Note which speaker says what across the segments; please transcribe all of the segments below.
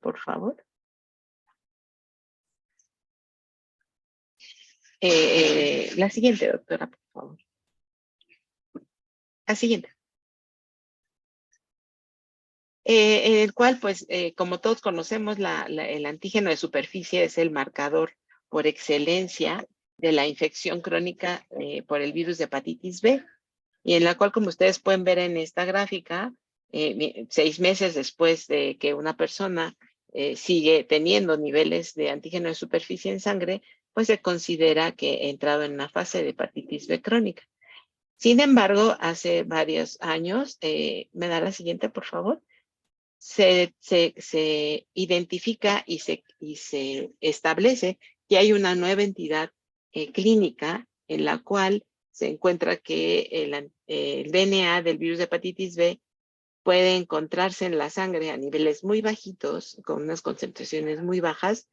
Speaker 1: por favor. La siguiente, doctora, por favor. La siguiente. En el cual, pues, como todos conocemos, el antígeno de superficie es el marcador por excelencia de la infección crónica por el virus de hepatitis B, y en la cual, como ustedes pueden ver en esta gráfica, 6 meses después de que una persona sigue teniendo niveles de antígeno de superficie en sangre, pues se considera que ha entrado en una fase de hepatitis B crónica. Sin embargo, hace varios años, ¿me da la siguiente, por favor? Se identifica y se establece que hay una nueva entidad clínica en la cual se encuentra que el DNA del virus de hepatitis B puede encontrarse en la sangre a niveles muy bajitos, con unas concentraciones muy bajas,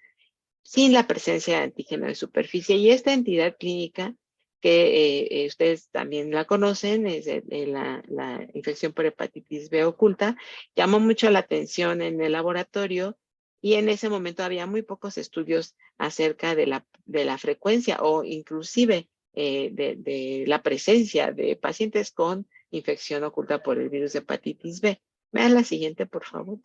Speaker 1: sin la presencia de antígeno de superficie. Y esta entidad clínica, que ustedes también la conocen, es la infección por hepatitis B oculta, llamó mucho la atención en el laboratorio, y en ese momento había muy pocos estudios acerca de la frecuencia o inclusive de la presencia de pacientes con infección oculta por el virus de hepatitis B. Vean la siguiente, por favor.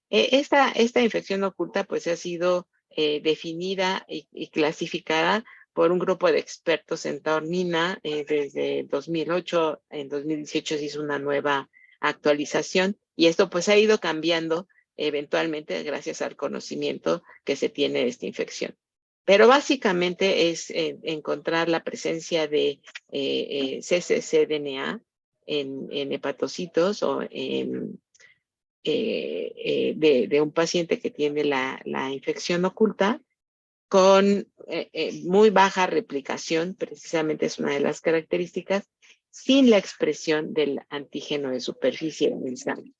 Speaker 1: Esta infección oculta pues ha sido definida y clasificada por un grupo de expertos en taurina desde 2008. En 2018 se hizo una nueva actualización, y esto pues ha ido cambiando eventualmente gracias al conocimiento que se tiene de esta infección. Pero básicamente es encontrar la presencia de cccDNA en hepatocitos o de un paciente que tiene la infección oculta con muy baja replicación, precisamente es una de las características, sin la expresión del antígeno de superficie en el sangre.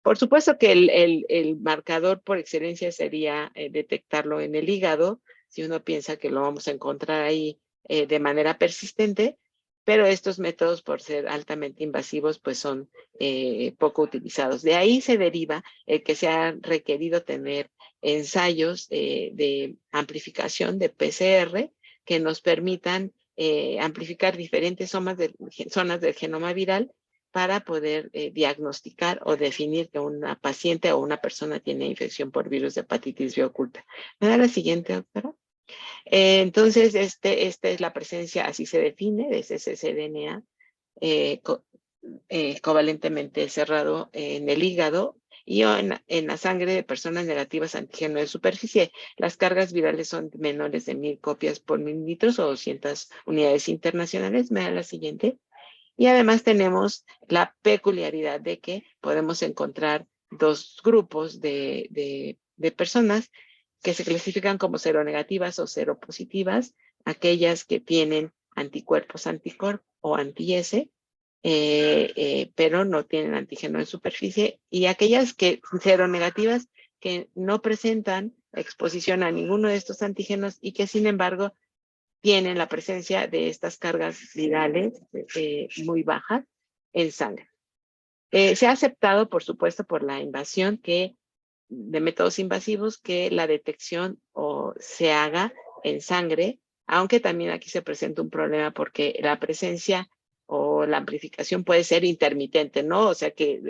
Speaker 1: Por supuesto que el marcador por excelencia sería detectarlo en el hígado, si uno piensa que lo vamos a encontrar ahí de manera persistente, pero estos métodos, por ser altamente invasivos, pues son poco utilizados. De ahí se deriva el que se ha requerido tener ensayos de amplificación de PCR que nos permitan amplificar diferentes zonas del genoma viral para poder diagnosticar o definir que una paciente o una persona tiene infección por virus de hepatitis B oculta. ¿Me da la siguiente, doctora? Entonces, esta es la presencia, así se define, de cccDNA covalentemente cerrado en el hígado y en la sangre de personas negativas a antígeno de superficie. Las cargas virales son menores de 1000 copias por mililitros o 200 unidades internacionales. Me da la siguiente. Y además tenemos la peculiaridad de que podemos encontrar dos grupos de personas que se clasifican como seronegativas o seropositivas, aquellas que tienen anticuerpos anticorp o anti-S, pero no tienen antígeno de superficie, y aquellas que seronegativas que no presentan exposición a ninguno de estos antígenos y que sin embargo tienen la presencia de estas cargas virales muy bajas en sangre. Se ha aceptado, por supuesto, por la invasión de métodos invasivos, que la detección se haga en sangre, aunque también aquí se presenta un problema porque la presencia o la amplificación puede ser intermitente, ¿no? O sea que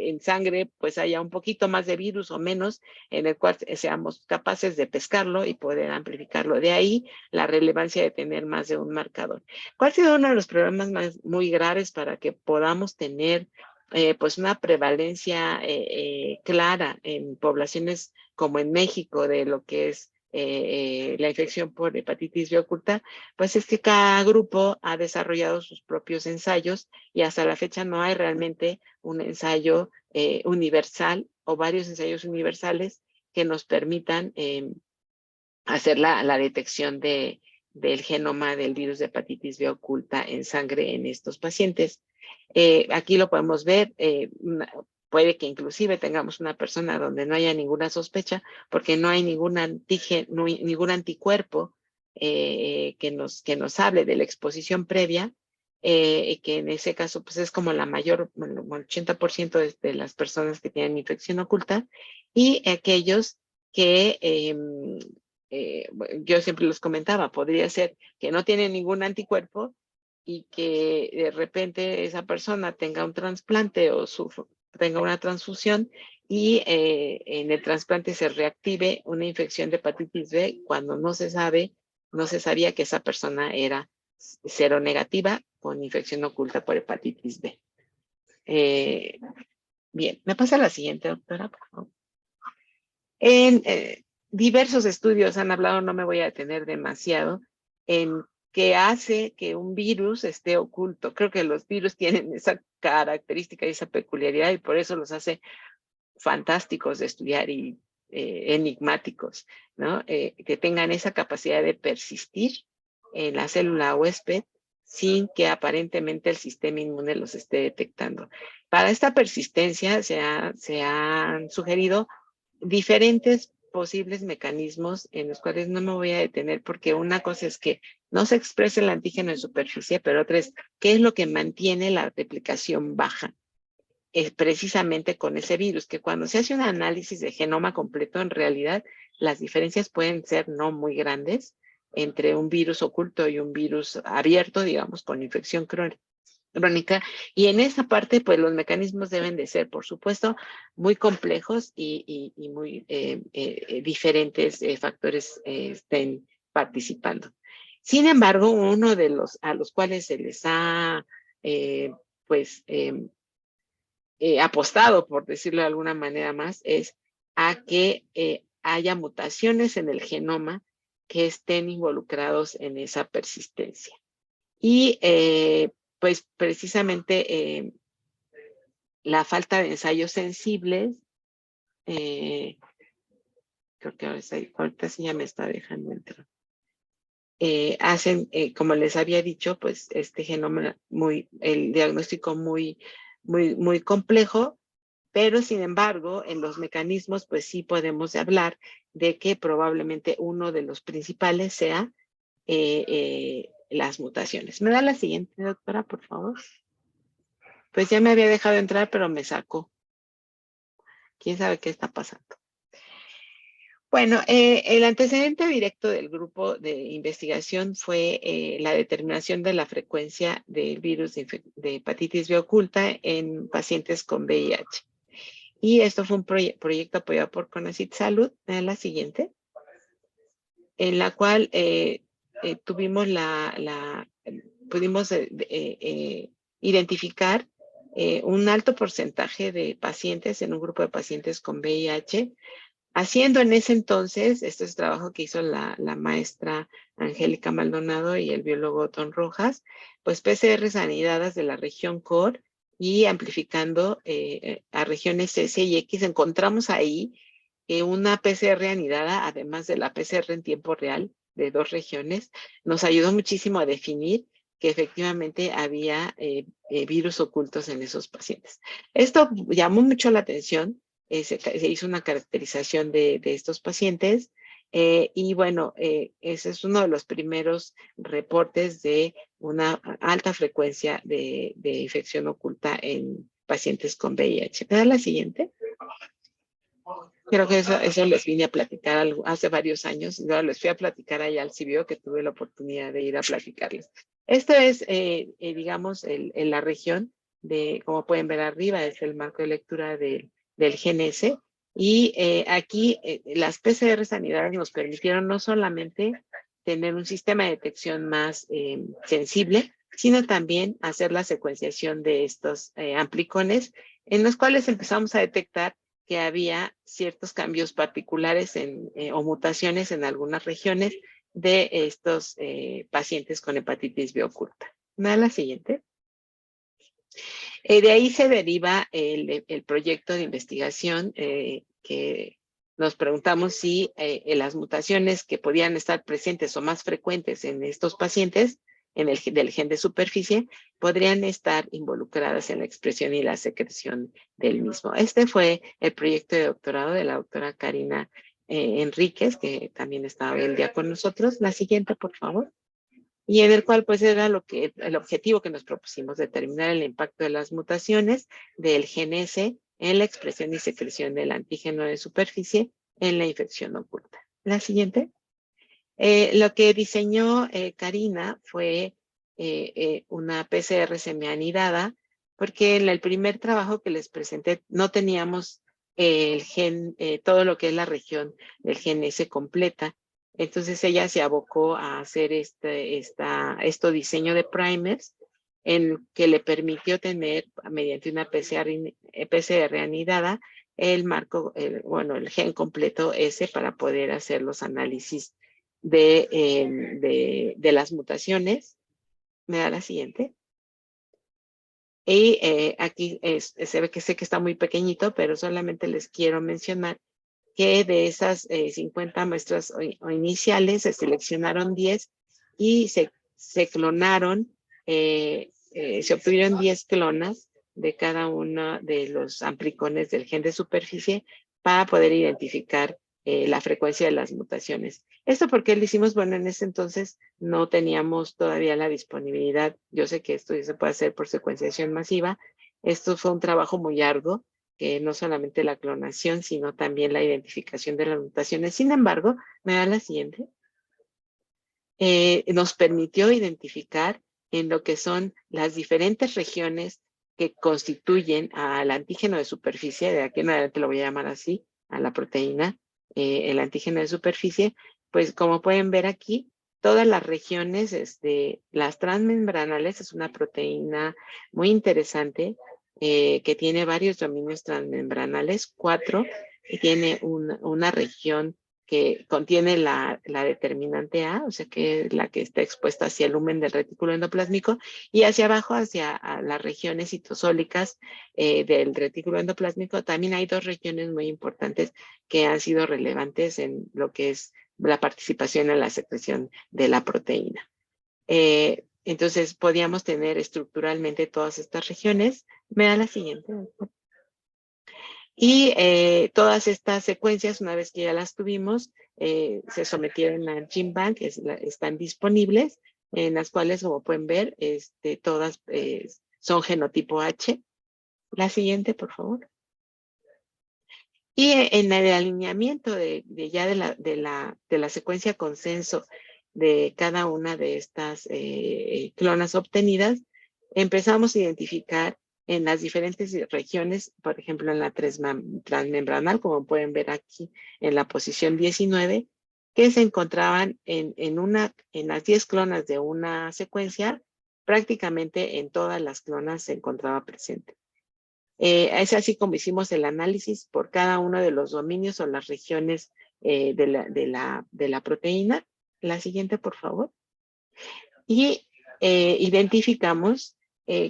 Speaker 1: en sangre pues haya un poquito más de virus o menos, en el cual seamos capaces de pescarlo y poder amplificarlo. De ahí la relevancia de tener más de un marcador. ¿Cuál ha sido uno de los problemas muy graves para que podamos tener pues una prevalencia clara en poblaciones como en México de lo que es la infección por hepatitis B oculta? Pues es que cada grupo ha desarrollado sus propios ensayos y hasta la fecha no hay realmente un ensayo universal o varios ensayos universales que nos permitan hacer la detección del genoma del virus de hepatitis B oculta en sangre en estos pacientes. Aquí lo podemos ver, puede que inclusive tengamos una persona donde no haya ninguna sospecha porque no hay ningún anticuerpo que nos hable de la exposición previa, que en ese caso pues es como la mayor, bueno, el 80% de las personas que tienen infección oculta, y aquellos que yo siempre los comentaba, podría ser que no tienen ningún anticuerpo y que de repente esa persona tenga un trasplante o tenga una transfusión y en el trasplante se reactive una infección de hepatitis B cuando no se sabía que esa persona era seronegativa con infección oculta por hepatitis B. Bien, ¿me pasa la siguiente, doctora, por favor? En diversos estudios han hablado, no me voy a detener demasiado, en qué hace que un virus esté oculto. Creo que los virus tienen esa característica y esa peculiaridad y por eso los hace fantásticos de estudiar y enigmáticos, ¿no? Que tengan esa capacidad de persistir en la célula huésped sin que aparentemente el sistema inmune los esté detectando. Para esta persistencia se han sugerido diferentes posibles mecanismos en los cuales no me voy a detener porque una cosa es que no se exprese el antígeno en superficie, pero otra es qué es lo que mantiene la replicación baja. Es precisamente con ese virus, que cuando se hace un análisis de genoma completo, en realidad las diferencias pueden ser no muy grandes entre un virus oculto y un virus abierto, digamos, con infección crónica. Y en esa parte, pues los mecanismos deben de ser, por supuesto, muy complejos y muy diferentes factores estén participando. Sin embargo, uno de los a los cuales se les ha, pues, apostado, por decirlo de alguna manera más, es a que haya mutaciones en el genoma que estén involucrados en esa persistencia. Y pues precisamente la falta de ensayos sensibles, creo que ahorita sí ya me está dejando entrar, hacen, como les había dicho, pues este genoma el diagnóstico muy complejo, pero sin embargo, en los mecanismos, pues sí podemos hablar de que probablemente uno de los principales sea las mutaciones. ¿Me da la siguiente, doctora, por favor? Pues ya me había dejado entrar, pero me sacó. ¿Quién sabe qué está pasando? Bueno, el antecedente directo del grupo de investigación fue la determinación de la frecuencia del virus de hepatitis B oculta en pacientes con VIH. Y esto fue un proyecto apoyado por CONACYT Salud, la siguiente, en la cual pudimos identificar un alto porcentaje de pacientes en un grupo de pacientes con VIH, haciendo en ese entonces, este es el trabajo que hizo la maestra Angélica Maldonado y el biólogo Otón Rojas, pues PCRs anidadas de la región core y amplificando a regiones S y X. Encontramos ahí una PCR anidada, además de la PCR en tiempo real de 2 regiones, nos ayudó muchísimo a definir que efectivamente había virus ocultos en esos pacientes. Esto llamó mucho la atención. Se hizo una caracterización de estos pacientes y bueno, ese es uno de los primeros reportes de una alta frecuencia de infección oculta en pacientes con VIH. ¿Me da la siguiente? Creo que eso les vine a platicar hace varios años. Yo les fui a platicar allá al CIBIO, que tuve la oportunidad de ir a platicarles. Esto es, digamos, la región de, como pueden ver arriba, es el marco de lectura del GNS. Y aquí las PCR sanidades nos permitieron no solamente tener un sistema de detección más sensible, sino también hacer la secuenciación de estos amplicones, en los cuales empezamos a detectar que había ciertos cambios particulares o mutaciones en algunas regiones de estos pacientes con hepatitis B oculta. ¿Me da la siguiente? De ahí se deriva el proyecto de investigación que nos preguntamos si las mutaciones que podían estar presentes o más frecuentes en estos pacientes del gen de superficie podrían estar involucradas en la expresión y la secreción del mismo. Este fue el proyecto de doctorado de la doctora Karina Enríquez, que también estaba el día con nosotros. La siguiente, por favor. y en el cual pues era el objetivo que nos propusimos, determinar el impacto de las mutaciones del gen S en la expresión y secreción del antígeno de superficie en la infección oculta. La siguiente. Lo que diseñó Karina fue una PCR semianidada, porque en el primer trabajo que les presenté no teníamos el gen, todo lo que es la región del gen S completa. Entonces ella se abocó a hacer diseño de primers en que le permitió tener, mediante una PCR anidada, el marco, el gen completo S para poder hacer los análisis de las mutaciones. Me da la siguiente. Y aquí se ve que sé que está muy pequeñito, pero solamente les quiero mencionar que de esas 50 muestras iniciales se seleccionaron 10 y se clonaron, se obtuvieron 10 clonas de cada uno de los amplicones del gen de superficie para poder identificar la frecuencia de las mutaciones. ¿Esto por qué lo hicimos? Bueno, en ese entonces no teníamos todavía la disponibilidad. Yo sé que esto ya se puede hacer por secuenciación masiva. Esto fue un trabajo muy arduo, que no solamente la clonación, sino también la identificación de las mutaciones. Sin embargo, me da la siguiente. Nos permitió identificar en lo que son las diferentes regiones que constituyen al antígeno de superficie, de aquí en adelante lo voy a llamar así, a la proteína, el antígeno de superficie, pues como pueden ver aquí, todas las regiones, las transmembranales, es una proteína muy interesante que tiene varios dominios transmembranales, 4, y tiene una región que contiene la determinante A, o sea que es la que está expuesta hacia el lumen del retículo endoplásmico, y hacia abajo, hacia las regiones citosólicas del retículo endoplásmico. También hay 2 regiones muy importantes que han sido relevantes en lo que es la participación en la secreción de la proteína. Entonces, podíamos tener estructuralmente todas estas regiones. Me da la siguiente. Y todas estas secuencias, una vez que ya las tuvimos, se sometieron al GenBank, están disponibles, en las cuales, como pueden ver, todas son genotipo H. La siguiente, por favor. Y en el alineamiento de la secuencia consenso de cada una de estas clonas obtenidas, empezamos a identificar en las diferentes regiones, por ejemplo, en la transmembranal, como pueden ver aquí en la posición 19, que se encontraban en las 10 clonas de una secuencia, prácticamente en todas las clonas se encontraba presente. Es así como hicimos el análisis por cada uno de los dominios o las regiones de la proteína. La siguiente, por favor. Y identificamos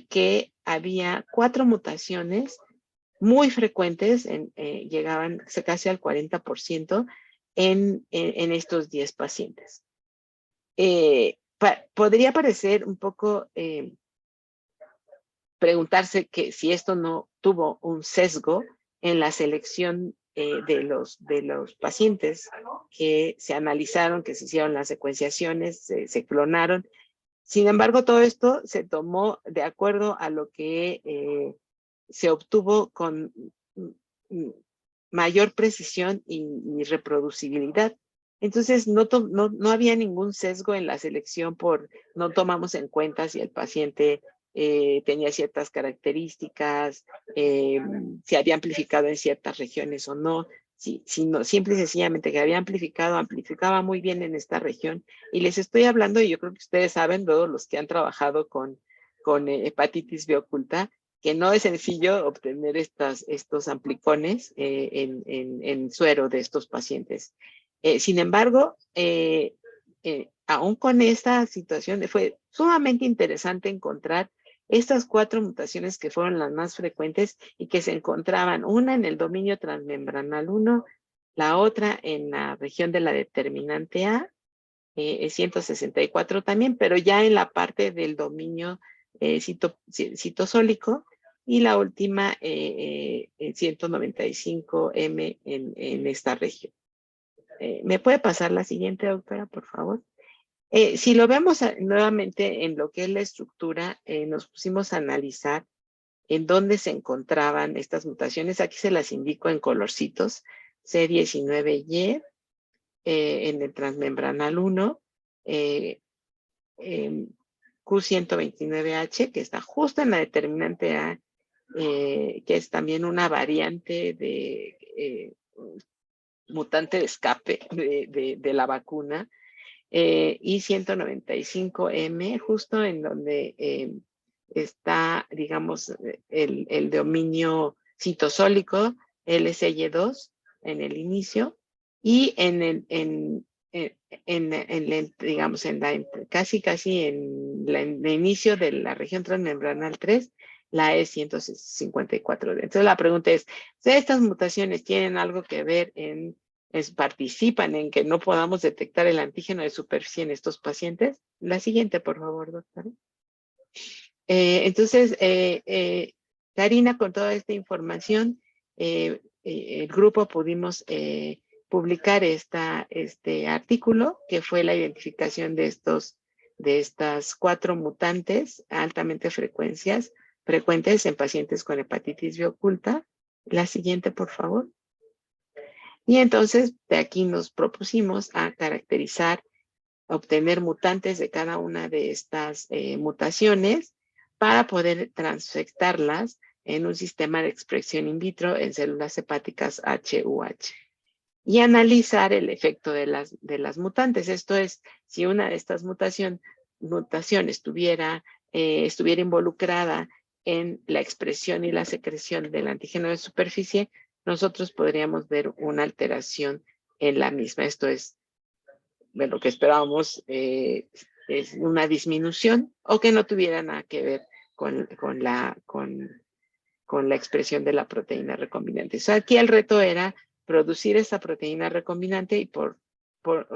Speaker 1: que había 4 mutaciones muy frecuentes, llegaban casi al 40% en estos 10 pacientes. Podría parecer un poco preguntarse que si esto no tuvo un sesgo en la selección de los pacientes que se analizaron, que se hicieron las secuenciaciones, se clonaron. Sin embargo, todo esto se tomó de acuerdo a lo que se obtuvo con mayor precisión y reproducibilidad. Entonces, no había ningún sesgo en la selección no tomamos en cuenta si el paciente tenía ciertas características, si había amplificado en ciertas regiones o no, sino simple y sencillamente que había amplificaba muy bien en esta región. Y les estoy hablando, y yo creo que ustedes saben, todos los que han trabajado con hepatitis B oculta, que no es sencillo obtener estos amplicones en suero de estos pacientes. Sin embargo, aún con esta situación, fue sumamente interesante encontrar estas 4 mutaciones que fueron las más frecuentes y que se encontraban, una en el dominio transmembranal 1, la otra en la región de la determinante A, 164 también, pero ya en la parte del dominio citosólico, y la última 195M en esta región. ¿Me puede pasar la siguiente, doctora, por favor? Si lo vemos nuevamente en lo que es la estructura, nos pusimos a analizar en dónde se encontraban estas mutaciones. Aquí se las indico en colorcitos. C19Y, en el transmembranal 1, Q129H, que está justo en la determinante A, que es también una variante de mutante de escape de la vacuna, y 195M, justo en donde está, digamos, el dominio citosólico LSY2 en el inicio, y digamos, casi en el inicio de la región transmembranal 3, la E154D. Entonces la pregunta es, ¿si estas mutaciones tienen algo que ver participan en que no podamos detectar el antígeno de superficie en estos pacientes? La siguiente, por favor, doctora. Entonces, Karina, con toda esta información, el grupo pudimos publicar este artículo, que fue la identificación de estas 4 mutantes altamente frecuentes en pacientes con hepatitis B oculta. La siguiente, por favor. Y entonces de aquí nos propusimos a caracterizar, obtener mutantes de cada una de estas mutaciones para poder transfectarlas en un sistema de expresión in vitro en células hepáticas HUH y analizar el efecto de las mutantes. Esto es, si una de estas mutaciones estuviera involucrada en la expresión y la secreción del antígeno de superficie, nosotros podríamos ver una alteración en la misma. Esto es, de lo que esperábamos, es una disminución o que no tuviera nada que ver con la expresión de la proteína recombinante. O sea, aquí el reto era producir esa proteína recombinante y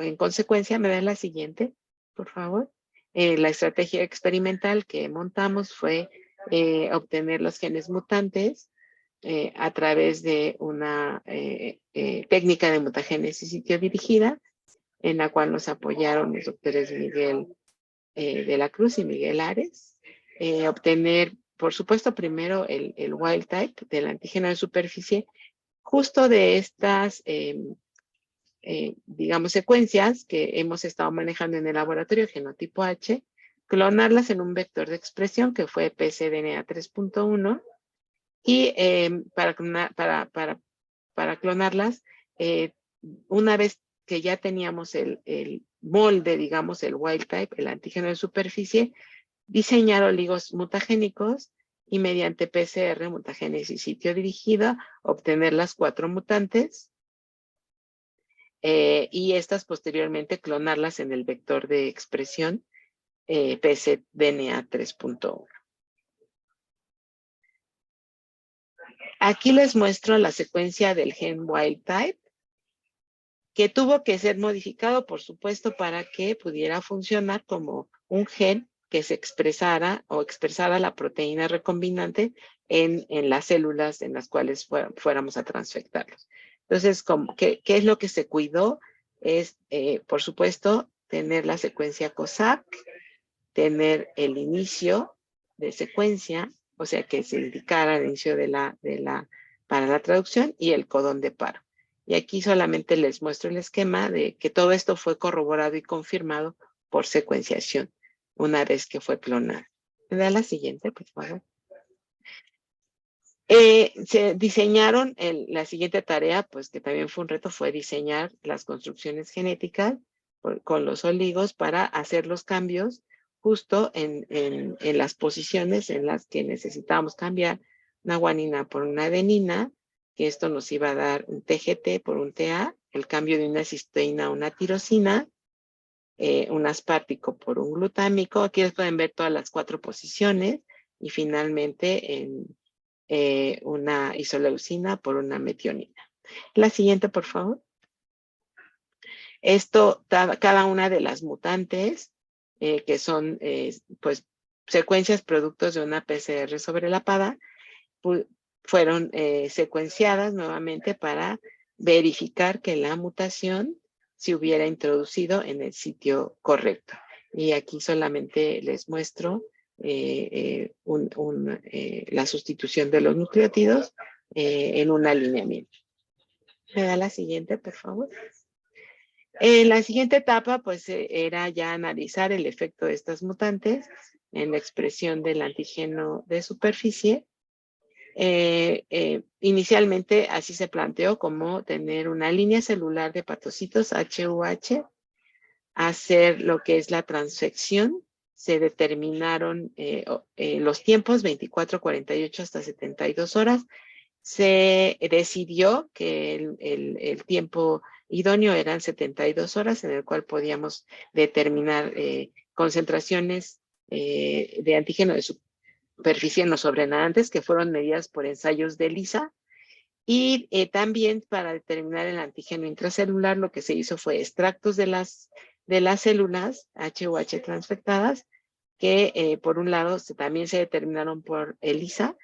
Speaker 1: en consecuencia, me dan la siguiente, por favor. La estrategia experimental que montamos fue obtener los genes mutantes a través de una técnica de mutagénesis sitio dirigida, en la cual nos apoyaron los doctores Miguel de la Cruz y Miguel Ares. Obtener, por supuesto, primero el wild type del antígeno de superficie, justo de estas, digamos, secuencias que hemos estado manejando en el laboratorio, genotipo H, clonarlas en un vector de expresión que fue pcDNA 3.1, y para clonarlas, una vez que ya teníamos el molde, digamos, el wild type, el antígeno de superficie, diseñar oligos mutagénicos y mediante PCR, mutagénesis sitio dirigida, obtener las 4 mutantes y estas posteriormente clonarlas en el vector de expresión pcDNA 3.1. Aquí les muestro la secuencia del gen wild type, que tuvo que ser modificado, por supuesto, para que pudiera funcionar como un gen que se expresara la proteína recombinante en las células en las cuales fuéramos a transfectarlos. Entonces, ¿qué es lo que se cuidó? Es, por supuesto, tener la secuencia COSAC, tener el inicio de secuencia, o sea, que se indicara el inicio para la traducción, y el codón de paro. Y aquí solamente les muestro el esquema de que todo esto fue corroborado y confirmado por secuenciación una vez que fue clonado. ¿Me da la siguiente, por favor? Se diseñaron, la siguiente tarea, pues que también fue un reto, fue diseñar las construcciones genéticas con los oligos para hacer los cambios justo en las posiciones en las que necesitábamos cambiar una guanina por una adenina, que esto nos iba a dar un TGT por un TA, el cambio de una cisteína a una tirosina, un aspartico por un glutámico. Aquí les pueden ver todas las 4 posiciones y finalmente una isoleucina por una metionina. La siguiente, por favor. Esto, cada una de las mutantes, que son pues secuencias productos de una PCR sobrelapada, fueron secuenciadas nuevamente para verificar que la mutación se hubiera introducido en el sitio correcto. Y aquí solamente les muestro la sustitución de los nucleótidos en un alineamiento. ¿Me da la siguiente, por favor? La siguiente etapa, pues, era ya analizar el efecto de estas mutantes en la expresión del antígeno de superficie. Inicialmente así se planteó como tener una línea celular de hepatocitos HUH, hacer lo que es la transfección. Se determinaron los tiempos 24, 48 hasta 72 horas. Se decidió que el tiempo idóneo eran 72 horas, en el cual podíamos determinar concentraciones de antígeno de superficie en los sobrenadantes, que fueron medidas por ensayos de ELISA. Y también para determinar el antígeno intracelular, lo que se hizo fue extractos de las células HUH transfectadas, que por un lado también se determinaron por ELISA,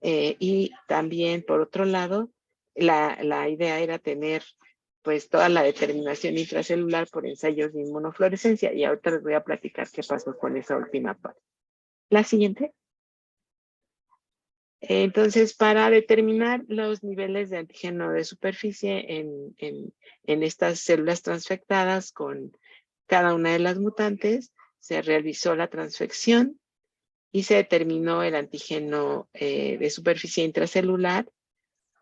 Speaker 1: y también por otro lado, la idea era tener pues toda la determinación intracelular por ensayos de inmunofluorescencia, y ahorita les voy a platicar qué pasó con esa última parte. La siguiente. Entonces, para determinar los niveles de antígeno de superficie en estas células transfectadas con cada una de las mutantes, se realizó la transfección y se determinó el antígeno de superficie intracelular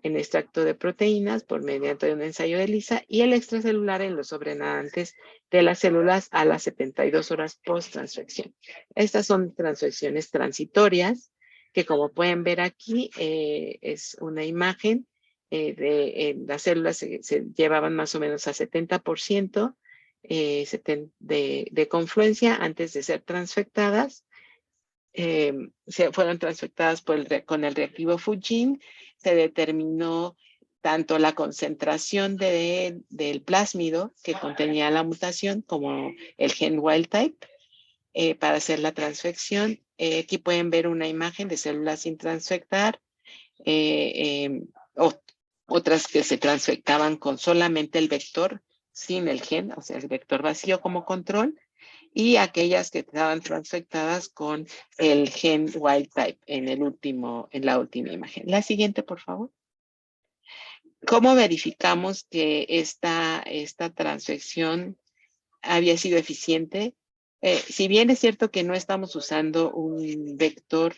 Speaker 1: en extracto de proteínas por mediante de un ensayo de ELISA, y el extracelular en los sobrenadantes de las células a las 72 horas post-transfección. Estas son transfecciones transitorias, que como pueden ver aquí, es una imagen de las células se llevaban más o menos a 70% de confluencia antes de ser transfectadas. Se fueron transfectadas con el reactivo Fujin. Se determinó tanto la concentración del plásmido que contenía la mutación como el gen wild type para hacer la transfección. Aquí pueden ver una imagen de células sin transfectar, otras que se transfectaban con solamente el vector sin el gen, o sea, el vector vacío como control, y aquellas que estaban transfectadas con el gen wild type en la última imagen. La siguiente, por favor. ¿Cómo verificamos que esta transfección había sido eficiente? Si bien es cierto que no estamos usando un vector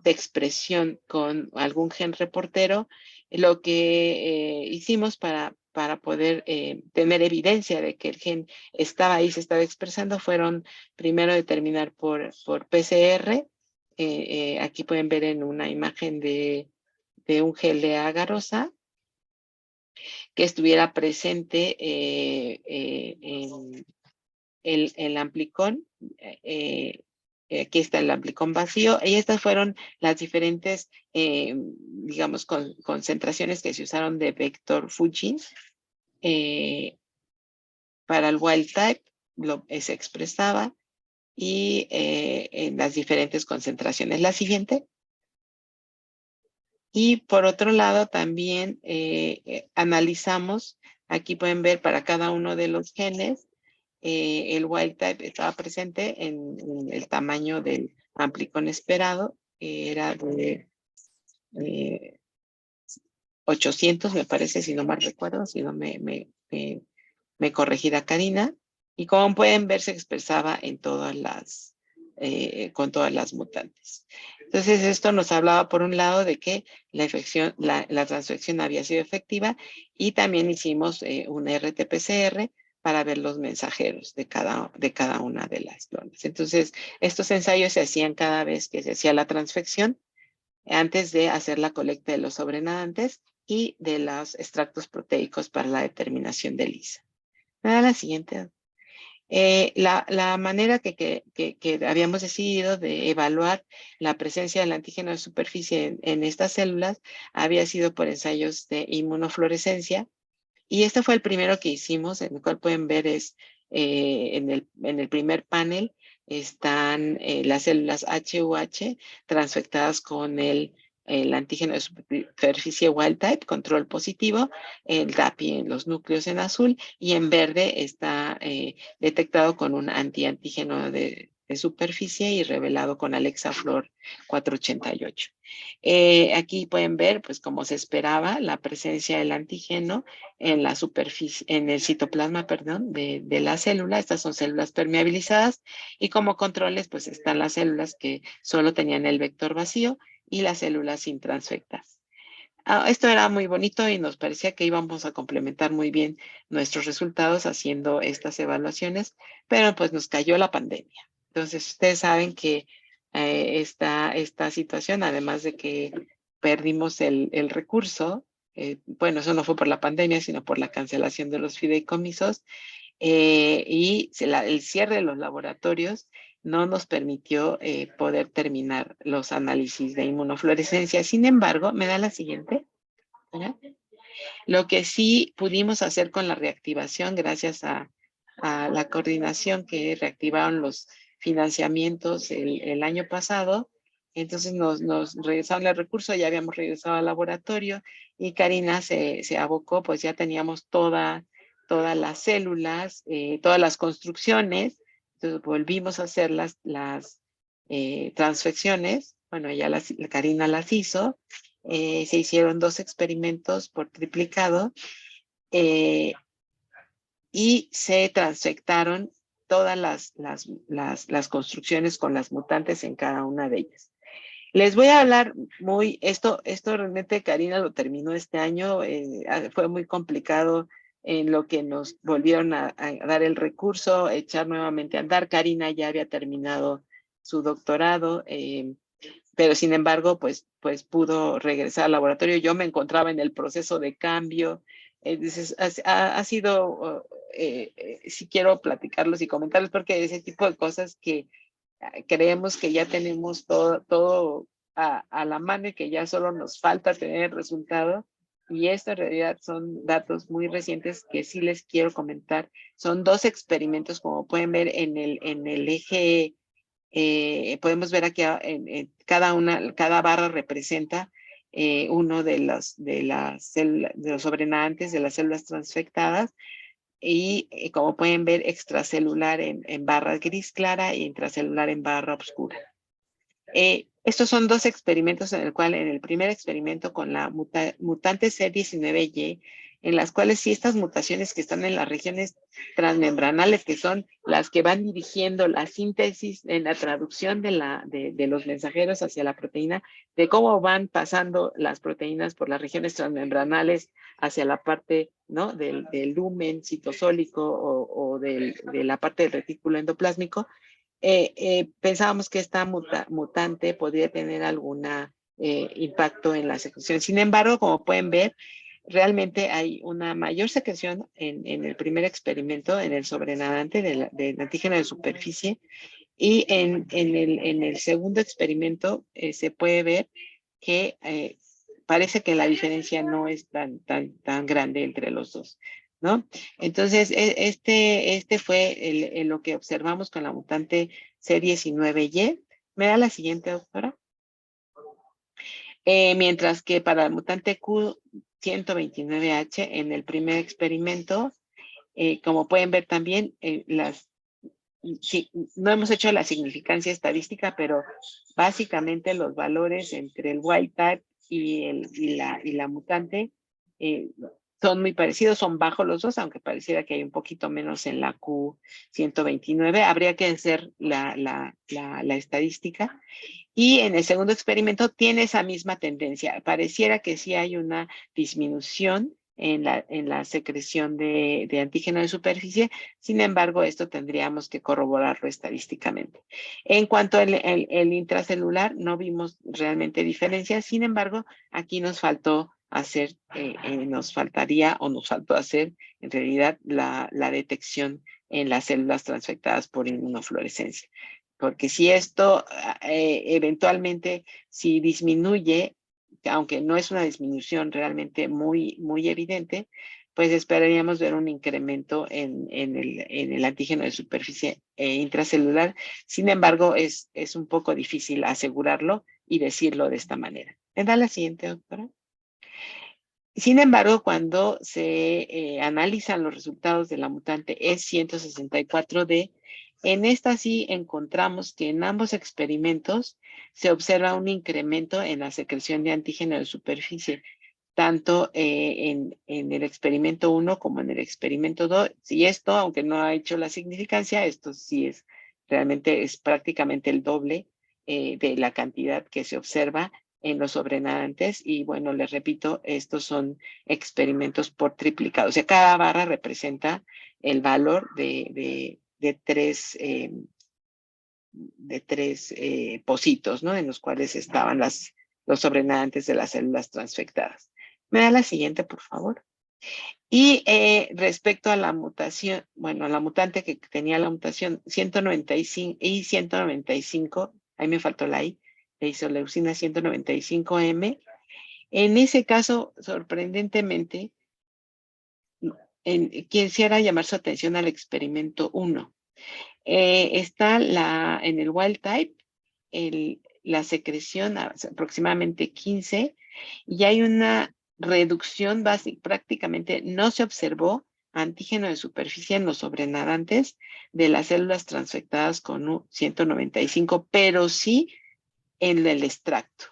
Speaker 1: de expresión con algún gen reportero, lo que hicimos para poder tener evidencia de que el gen estaba ahí, se estaba expresando, fueron primero determinar por PCR. Aquí pueden ver en una imagen de un gel de agarosa que estuviera presente en el amplicón. Aquí está el amplicón vacío, y estas fueron las diferentes, digamos, concentraciones que se usaron de vector Fujin. Para el wild type se expresaba, y en las diferentes concentraciones. La siguiente. Y por otro lado también analizamos, aquí pueden ver para cada uno de los genes, el wild type estaba presente en el tamaño del amplicón esperado, era de 800, me parece, si no mal recuerdo, si no me corregirá Karina. Y como pueden ver, se expresaba en con todas las mutantes. Entonces, esto nos hablaba, por un lado, de que la transfección había sido efectiva, y también hicimos un RT-PCR para ver los mensajeros de cada una de las clonas. Entonces, estos ensayos se hacían cada vez que se hacía la transfección, antes de hacer la colecta de los sobrenadantes y de los extractos proteicos para la determinación de ELISA. La siguiente. La manera que habíamos decidido de evaluar la presencia del antígeno de superficie en estas células había sido por ensayos de inmunofluorescencia, y este fue el primero que hicimos, en el cual pueden ver en el primer panel están las células HUH transfectadas con el el antígeno de superficie wild type, control positivo, el DAPI en los núcleos en azul, y en verde está detectado con un antiantígeno de superficie y revelado con Alexaflor 488. Aquí pueden ver, pues como se esperaba, la presencia del antígeno en la superficie, en el citoplasma, perdón, de la célula. Estas son células permeabilizadas y como controles, pues están las células que solo tenían el vector vacío y las células intransfectas. Esto era muy bonito y nos parecía que íbamos a complementar muy bien nuestros resultados haciendo estas evaluaciones, pero pues nos cayó la pandemia. Entonces, ustedes saben que esta situación, además de que perdimos el recurso, bueno, eso no fue por la pandemia, sino por la cancelación de los fideicomisos, y el cierre de los laboratorios no nos permitió poder terminar los análisis de inmunofluorescencia. Sin embargo, me da la siguiente. ¿verdad? Lo que sí pudimos hacer con la reactivación, gracias a la coordinación que reactivaron los financiamientos el año pasado, entonces nos regresaron el recurso, ya habíamos regresado al laboratorio y Karina se abocó, pues ya teníamos todas las células, todas las construcciones, entonces volvimos a hacer las transfecciones, bueno, Karina las hizo, se hicieron 2 experimentos por triplicado eh, y se transfectaron todas las construcciones con las mutantes en cada una de ellas. Les voy a hablar esto realmente Karina lo terminó este año, fue muy complicado en lo que nos volvieron a dar el recurso, echar nuevamente a andar. Karina ya había terminado su doctorado, pero sin embargo, pues pudo regresar al laboratorio. Yo me encontraba en el proceso de cambio. Entonces, ha sido, si quiero platicarlos y comentarles, porque ese tipo de cosas que creemos que ya tenemos todo a la mano y que ya solo nos falta tener el resultado. Y esto en realidad son datos muy recientes que sí les quiero comentar. Son 2 experimentos, como pueden ver en el eje. Podemos ver aquí cada barra representa uno de los sobrenadantes de las células transfectadas y como pueden ver extracelular en barra gris clara y intracelular en barra oscura. Estos son 2 experimentos en el primer experimento con la mutante C19Y, en las cuales sí estas mutaciones que están en las regiones transmembranales, que son las que van dirigiendo la síntesis en la traducción de los mensajeros hacia la proteína, de cómo van pasando las proteínas por las regiones transmembranales hacia la parte, ¿no? del lumen citosólico o de la parte del retículo endoplásmico. Pensábamos que esta mutante podría tener algún impacto en la secreción. Sin embargo, como pueden ver, realmente hay una mayor secreción en el primer experimento, en el sobrenadante del antígeno de superficie, y en el segundo experimento se puede ver que parece que la diferencia no es tan grande entre los dos, ¿no? Entonces, este fue lo que observamos con la mutante C19Y. ¿Me da la siguiente, doctora? Mientras que para la mutante Q129H, en el primer experimento, como pueden ver también, sí, no hemos hecho la significancia estadística, pero básicamente los valores entre el wild type y la mutante eh, son muy parecidos, son bajos los dos, aunque pareciera que hay un poquito menos en la Q129. Habría que hacer la estadística. Y en el segundo experimento tiene esa misma tendencia. Pareciera que sí hay una disminución en la secreción de antígeno de superficie. Sin embargo, esto tendríamos que corroborarlo estadísticamente. En cuanto al intracelular, no vimos realmente diferencias. Sin embargo, aquí nos faltó hacer, nos faltó hacer en realidad la detección en las células transfectadas por inmunofluorescencia. Porque si esto eventualmente, si disminuye, aunque no es una disminución realmente muy evidente, pues esperaríamos ver un incremento en el antígeno de superficie intracelular. Sin embargo, es un poco difícil asegurarlo y decirlo de esta manera. ¿Me da la siguiente, doctora? Sin embargo, cuando se analizan los resultados de la mutante E164D, en esta sí encontramos que en ambos experimentos se observa un incremento en la secreción de antígeno de superficie, tanto en el experimento 1 como en el experimento 2. Y esto, aunque no ha hecho la significancia, esto sí es realmente es prácticamente el doble de la cantidad que se observa en los sobrenadantes. Y bueno, les repito, estos son experimentos por triplicado. O sea, cada barra representa el valor de tres pocitos, ¿no? En los cuales estaban los sobrenadantes de las células transfectadas. Me da la siguiente, por favor. Y respecto a la mutación, bueno, la mutante que tenía la mutación 195 y 195, ahí me faltó la I, de isoleucina 195M. En ese caso, sorprendentemente, quisiera llamar su atención al experimento 1. Está en el wild type, la secreción aproximadamente 15, y hay una reducción básica, prácticamente no se observó antígeno de superficie en los sobrenadantes de las células transfectadas con U195, pero sí en el extracto.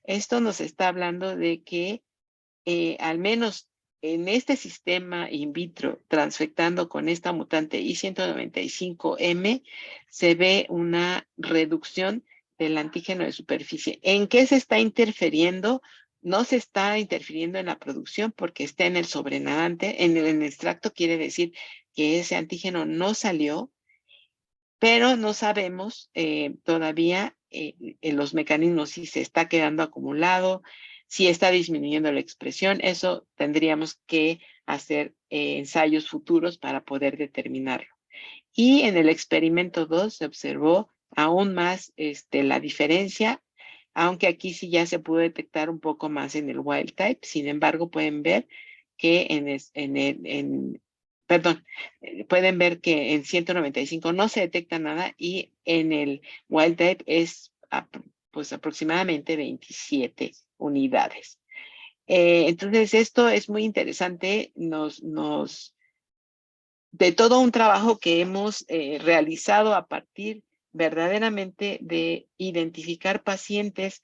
Speaker 1: Esto nos está hablando de que al menos en este sistema in vitro transfectando con esta mutante I195M, se ve una reducción del antígeno de superficie. ¿En qué se está interfiriendo? No se está interfiriendo en la producción porque está en el sobrenadante, en el extracto quiere decir que ese antígeno no salió, pero no sabemos todavía en los mecanismos si se está quedando acumulado, si está disminuyendo la expresión. Eso tendríamos que hacer ensayos futuros para poder determinarlo. Y en el experimento 2 se observó aún más la diferencia, aunque aquí sí ya se pudo detectar un poco más en el wild type. Sin embargo, pueden ver que perdón, pueden ver que en 195 no se detecta nada y en el wild type es pues aproximadamente 27 unidades. Entonces, esto es muy interesante, de todo un trabajo que hemos realizado a partir verdaderamente de identificar pacientes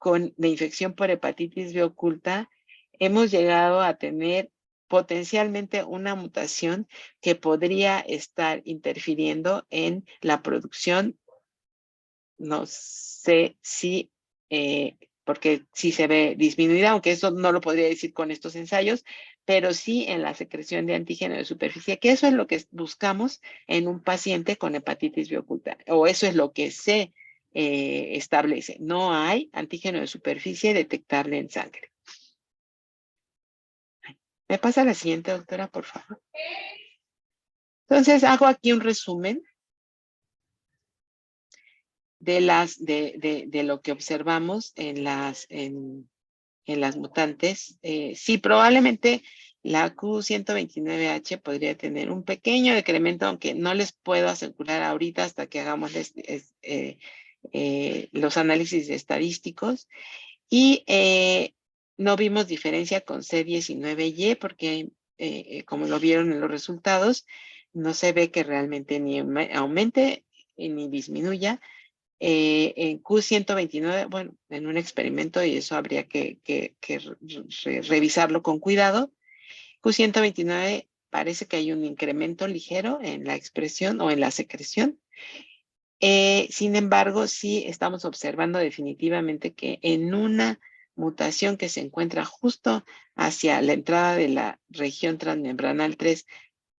Speaker 1: de infección por hepatitis B oculta, hemos llegado a tener potencialmente una mutación que podría estar interfiriendo en la producción. No sé si, porque sí se ve disminuida, aunque eso no lo podría decir con estos ensayos, pero sí en la secreción de antígeno de superficie, que eso es lo que buscamos en un paciente con hepatitis B oculta, o eso es lo que se establece. No hay antígeno de superficie detectable en sangre. ¿Me pasa la siguiente, doctora, por favor? Entonces, hago aquí un resumen de lo que observamos en las mutantes. Sí, probablemente la Q129H podría tener un pequeño decremento, aunque no les puedo asegurar ahorita hasta que hagamos los análisis estadísticos. Y no vimos diferencia con C19Y porque, como lo vieron en los resultados, no se ve que realmente ni aumente ni disminuya. En Q129, bueno, en un experimento, y eso habría que revisarlo con cuidado. Q129 parece que hay un incremento ligero en la expresión o en la secreción. Sin embargo, sí estamos observando definitivamente que en una mutación que se encuentra justo hacia la entrada de la región transmembranal 3,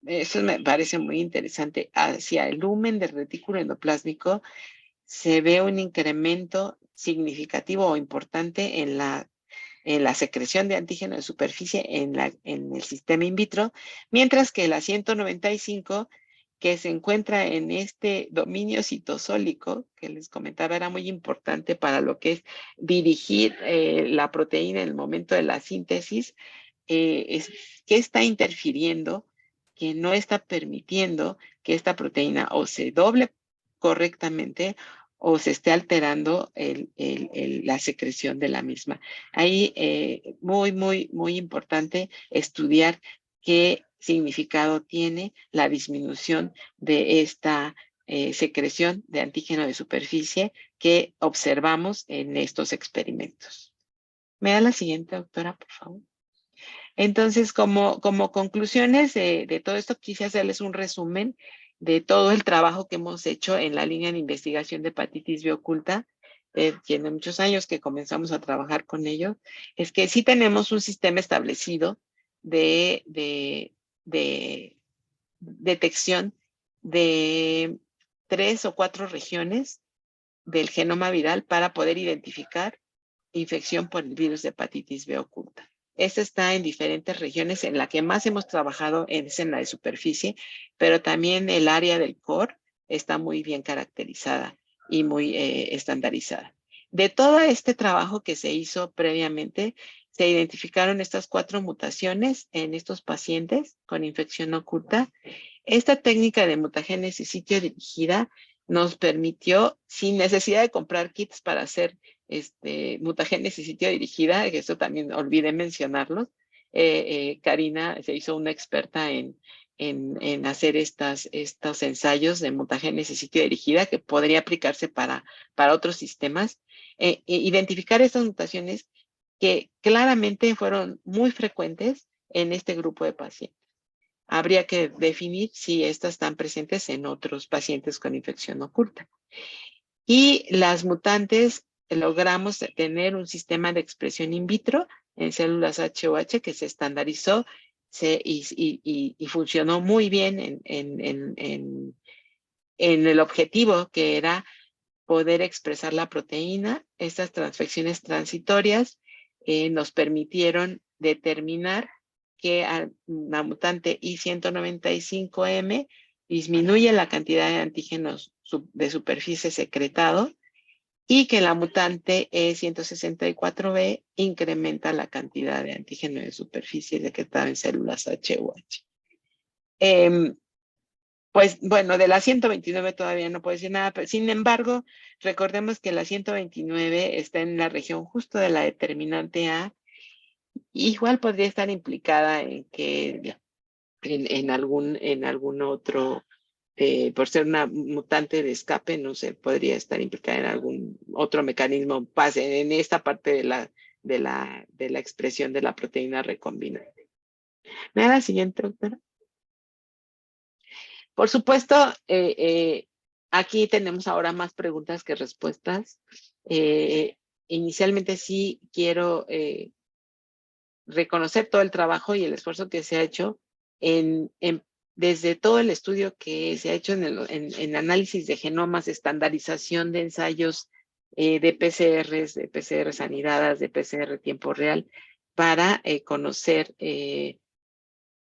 Speaker 1: eso me parece muy interesante, hacia el lumen del retículo endoplásmico, se ve un incremento significativo o importante en la secreción de antígeno de superficie en el sistema in vitro, mientras que la 195, que se encuentra en este dominio citosólico, que les comentaba era muy importante para lo que es dirigir la proteína en el momento de la síntesis, que está interfiriendo, que no está permitiendo que esta proteína o se doble correctamente o se esté alterando la secreción de la misma. Ahí muy importante estudiar qué significado tiene la disminución de esta secreción de antígeno de superficie que observamos en estos experimentos. ¿Me da la siguiente, doctora, por favor? Entonces, como conclusiones de todo esto, quise hacerles un resumen de todo el trabajo que hemos hecho en la línea de investigación de hepatitis B oculta. Tiene muchos años que comenzamos a trabajar con ello. Es que sí tenemos un sistema establecido de detección de 3 o 4 regiones del genoma viral para poder identificar infección por el virus de hepatitis B oculta. Esta está en diferentes regiones. En la que más hemos trabajado es en la de superficie, pero también el área del core está muy bien caracterizada y muy estandarizada. De todo este trabajo que se hizo previamente, se identificaron estas 4 mutaciones en estos pacientes con infección oculta. Esta técnica de mutagénesis sitio dirigida nos permitió, sin necesidad de comprar kits para hacer mutagénesis sitio dirigida, que eso también olvidé mencionarlo. Karina se hizo una experta en hacer estos ensayos de mutagénesis sitio dirigida que podría aplicarse para otros sistemas. Identificar estas mutaciones que claramente fueron muy frecuentes en este grupo de pacientes. Habría que definir si estas están presentes en otros pacientes con infección oculta. Y las mutantes, logramos tener un sistema de expresión in vitro en células HOH que se estandarizó y funcionó muy bien en el objetivo que era poder expresar la proteína. Estas transfecciones transitorias nos permitieron determinar que la mutante I195M disminuye la cantidad de antígenos de superficie secretado y que la mutante E164B incrementa la cantidad de antígeno de superficie secretado en células HUH. Pues bueno, de la 129 todavía no puedo decir nada, pero sin embargo, recordemos que la 129 está en la región justo de la determinante A. Igual podría estar implicada en que en algún otro, por ser una mutante de escape, no sé, podría estar implicada en algún otro mecanismo base en esta parte de la expresión de la proteína recombinante. ¿Me da la siguiente, doctora? Por supuesto, aquí tenemos ahora más preguntas que respuestas. Inicialmente sí quiero reconocer todo el trabajo y el esfuerzo que se ha hecho desde todo el estudio que se ha hecho en análisis de genomas, estandarización de ensayos de PCR anidadas, de PCR tiempo real, para conocer,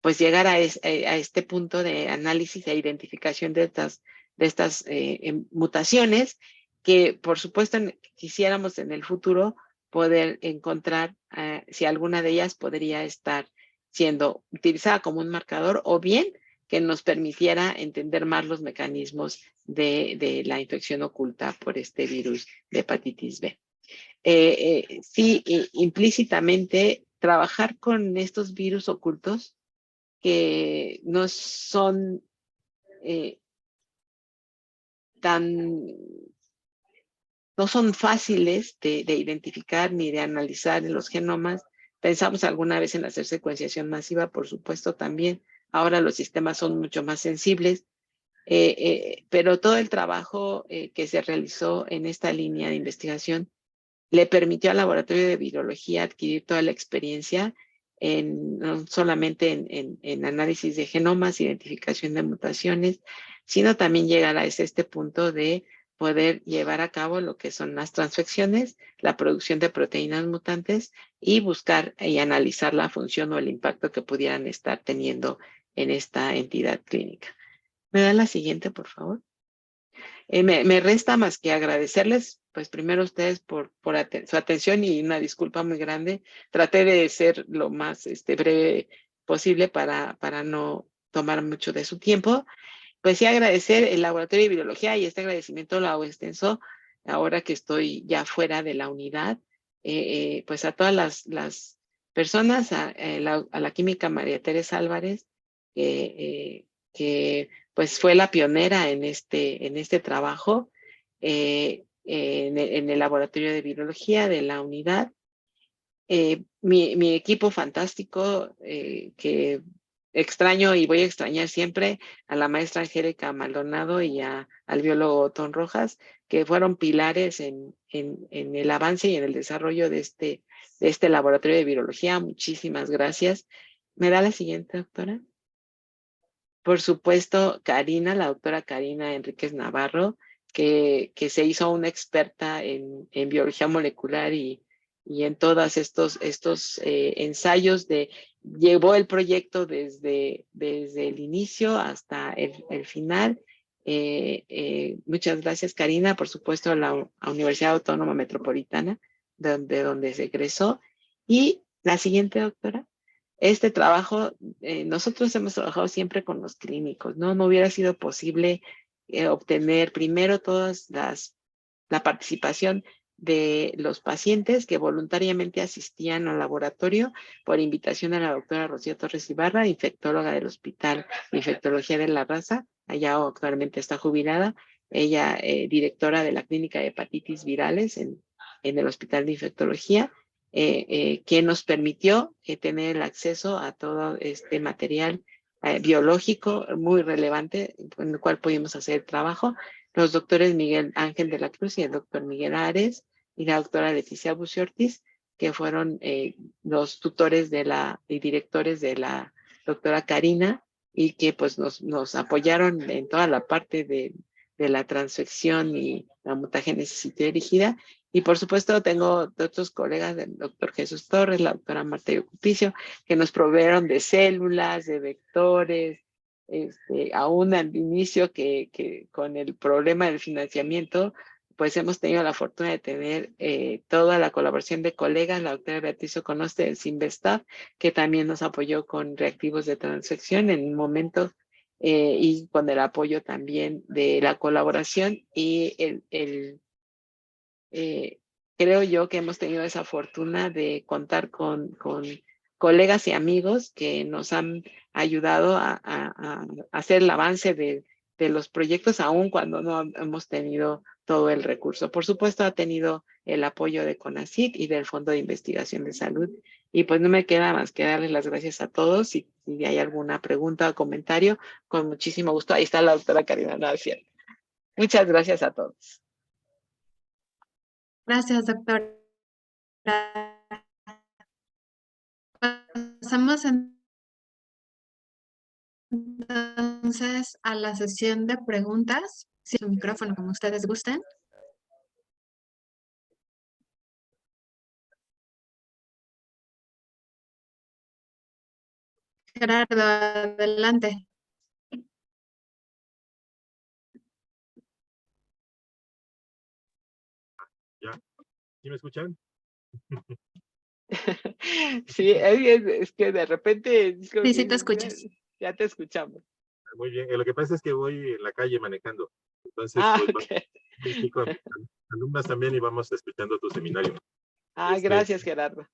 Speaker 1: pues llegar a este punto de análisis e identificación de estas mutaciones que, por supuesto, quisiéramos en el futuro poder encontrar si alguna de ellas podría estar siendo utilizada como un marcador o bien que nos permitiera entender más los mecanismos de la infección oculta por este virus de hepatitis B. Sí, implícitamente trabajar con estos virus ocultos que no son no son fáciles de identificar ni de analizar en los genomas. Pensamos alguna vez en hacer secuenciación masiva, por supuesto también. Ahora los sistemas son mucho más sensibles, pero todo el trabajo que se realizó en esta línea de investigación le permitió al laboratorio de virología adquirir toda la experiencia no solamente en análisis de genomas, identificación de mutaciones, sino también llegar a este punto de poder llevar a cabo lo que son las transfecciones, la producción de proteínas mutantes y buscar y analizar la función o el impacto que pudieran estar teniendo en esta entidad clínica. ¿Me da la siguiente, por favor? Me resta más que agradecerles, pues primero a ustedes por su atención y una disculpa muy grande. Traté de ser lo más breve posible para no tomar mucho de su tiempo. Pues sí, agradecer el Laboratorio de Biología y este agradecimiento lo hago extenso ahora que estoy ya fuera de la unidad, pues a todas las personas, a la química María Teresa Álvarez, que pues fue la pionera en este trabajo en el laboratorio de virología de la unidad. Mi equipo fantástico, que extraño y voy a extrañar siempre, a la maestra Angélica Maldonado y al biólogo Otón Rojas, que fueron pilares en el avance y en el desarrollo de este laboratorio de virología. Muchísimas gracias. ¿Me da la siguiente, doctora? Por supuesto, Karina, la doctora Karina Enríquez Navarro, que se hizo una experta en biología molecular y en todos estos ensayos llevó el proyecto desde el inicio hasta el final. Muchas gracias, Karina. Por supuesto, a la Universidad Autónoma Metropolitana, donde se egresó. Y la siguiente, doctora. Este trabajo, nosotros hemos trabajado siempre con los clínicos, ¿no? No hubiera sido posible obtener primero la participación de los pacientes que voluntariamente asistían al laboratorio por invitación de la doctora Rocío Torres Ibarra, infectóloga del Hospital de Infectología de la Raza, allá actualmente está jubilada, ella directora de la Clínica de Hepatitis Virales en el Hospital de Infectología, que nos permitió tener el acceso a todo este material biológico muy relevante con el cual pudimos hacer el trabajo. Los doctores Miguel Ángel de la Cruz y el doctor Miguel Ares y la doctora Leticia Buciortis, que fueron los tutores y directores de la doctora Karina y que pues nos apoyaron en toda la parte de la transfección y la mutagénesis dirigida. Y por supuesto tengo otros colegas del doctor Jesús Torres, la doctora Marta Yocupicio, que nos proveyeron de células, de vectores, aún al inicio que con el problema del financiamiento, pues hemos tenido la fortuna de tener toda la colaboración de colegas, la doctora Beatriz Oconoste del Sinvestav, que también nos apoyó con reactivos de transfección en un momento y con el apoyo también de la colaboración y creo yo que hemos tenido esa fortuna de contar con colegas y amigos que nos han ayudado a hacer el avance de los proyectos, aun cuando no hemos tenido todo el recurso. Por supuesto, ha tenido el apoyo de CONACYT y del Fondo de Investigación de Salud. Y pues no me queda más que darles las gracias a todos. Si hay alguna pregunta o comentario, con muchísimo gusto. Ahí está la doctora Karina Nacier. Muchas gracias a todos.
Speaker 2: Gracias, doctora. Pasamos entonces a la sesión de preguntas. Sí, su micrófono, como ustedes gusten. Gerardo, adelante.
Speaker 3: ¿Ya? ¿Sí me escuchan?
Speaker 1: Sí, es que de repente
Speaker 2: Sí, te escuchas.
Speaker 1: ya te escuchamos.
Speaker 3: Muy bien. Lo que pasa es que voy en la calle manejando. Entonces, pues,
Speaker 1: Okay.
Speaker 3: aquí con alumnas también y vamos escuchando tu seminario.
Speaker 1: Gracias, Gerardo.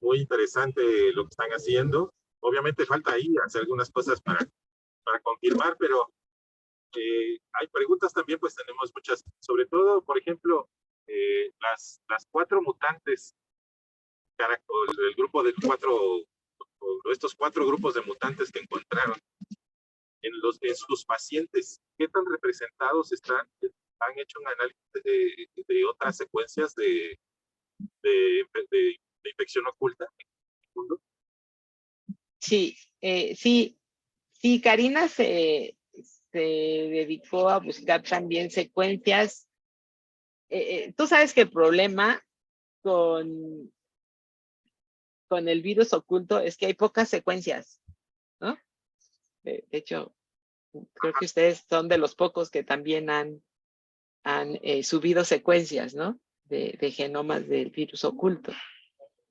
Speaker 3: Muy interesante lo que están haciendo. Obviamente falta ahí hacer algunas cosas para confirmar, pero hay preguntas también, pues tenemos muchas. Sobre todo, por ejemplo, las 4 mutantes, el grupo de estos 4 grupos de mutantes que encontraron en sus pacientes, ¿qué tan representados están? ¿Han hecho un análisis de otras secuencias de infección oculta en el mundo?
Speaker 1: Sí, sí, Karina se dedicó a buscar también secuencias. Tú sabes que el problema con el virus oculto es que hay pocas secuencias, ¿no? De hecho, creo que ustedes son de los pocos que también han subido secuencias, ¿no? De genomas del virus oculto.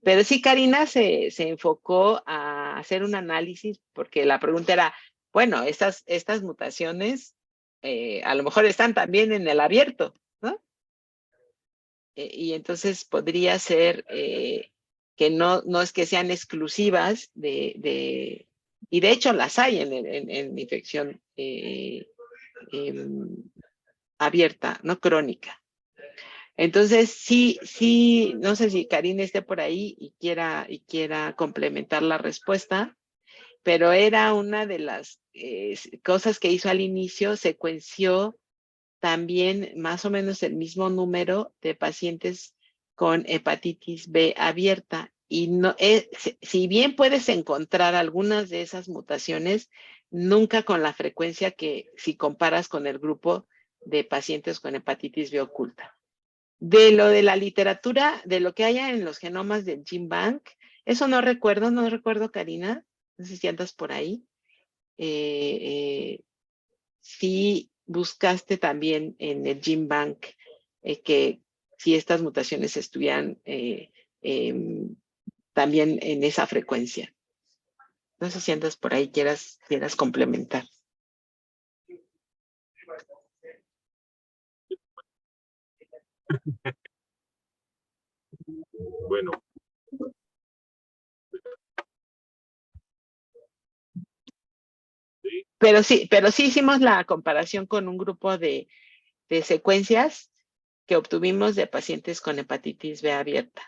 Speaker 1: Pero sí, Karina se enfocó a hacer un análisis porque la pregunta era, bueno, estas mutaciones a lo mejor están también en el abierto, ¿no? y entonces podría ser que no es que sean exclusivas y de hecho las hay en infección abierta, no crónica. Entonces, sí, no sé si Karine esté por ahí y quiera complementar la respuesta, pero era una de las cosas que hizo al inicio, secuenció también más o menos el mismo número de pacientes con hepatitis B abierta. Y no, si bien puedes encontrar algunas de esas mutaciones, nunca con la frecuencia que si comparas con el grupo de pacientes con hepatitis B oculta. De lo de la literatura, de lo que haya en los genomas del GenBank, eso no recuerdo, Karina, no sé si andas por ahí. Si buscaste también en el GenBank que si estas mutaciones estuvieran también en esa frecuencia. No sé si andas por ahí, quieras complementar.
Speaker 3: Bueno. Sí.
Speaker 1: Pero sí hicimos la comparación con un grupo de secuencias que obtuvimos de pacientes con hepatitis B abierta.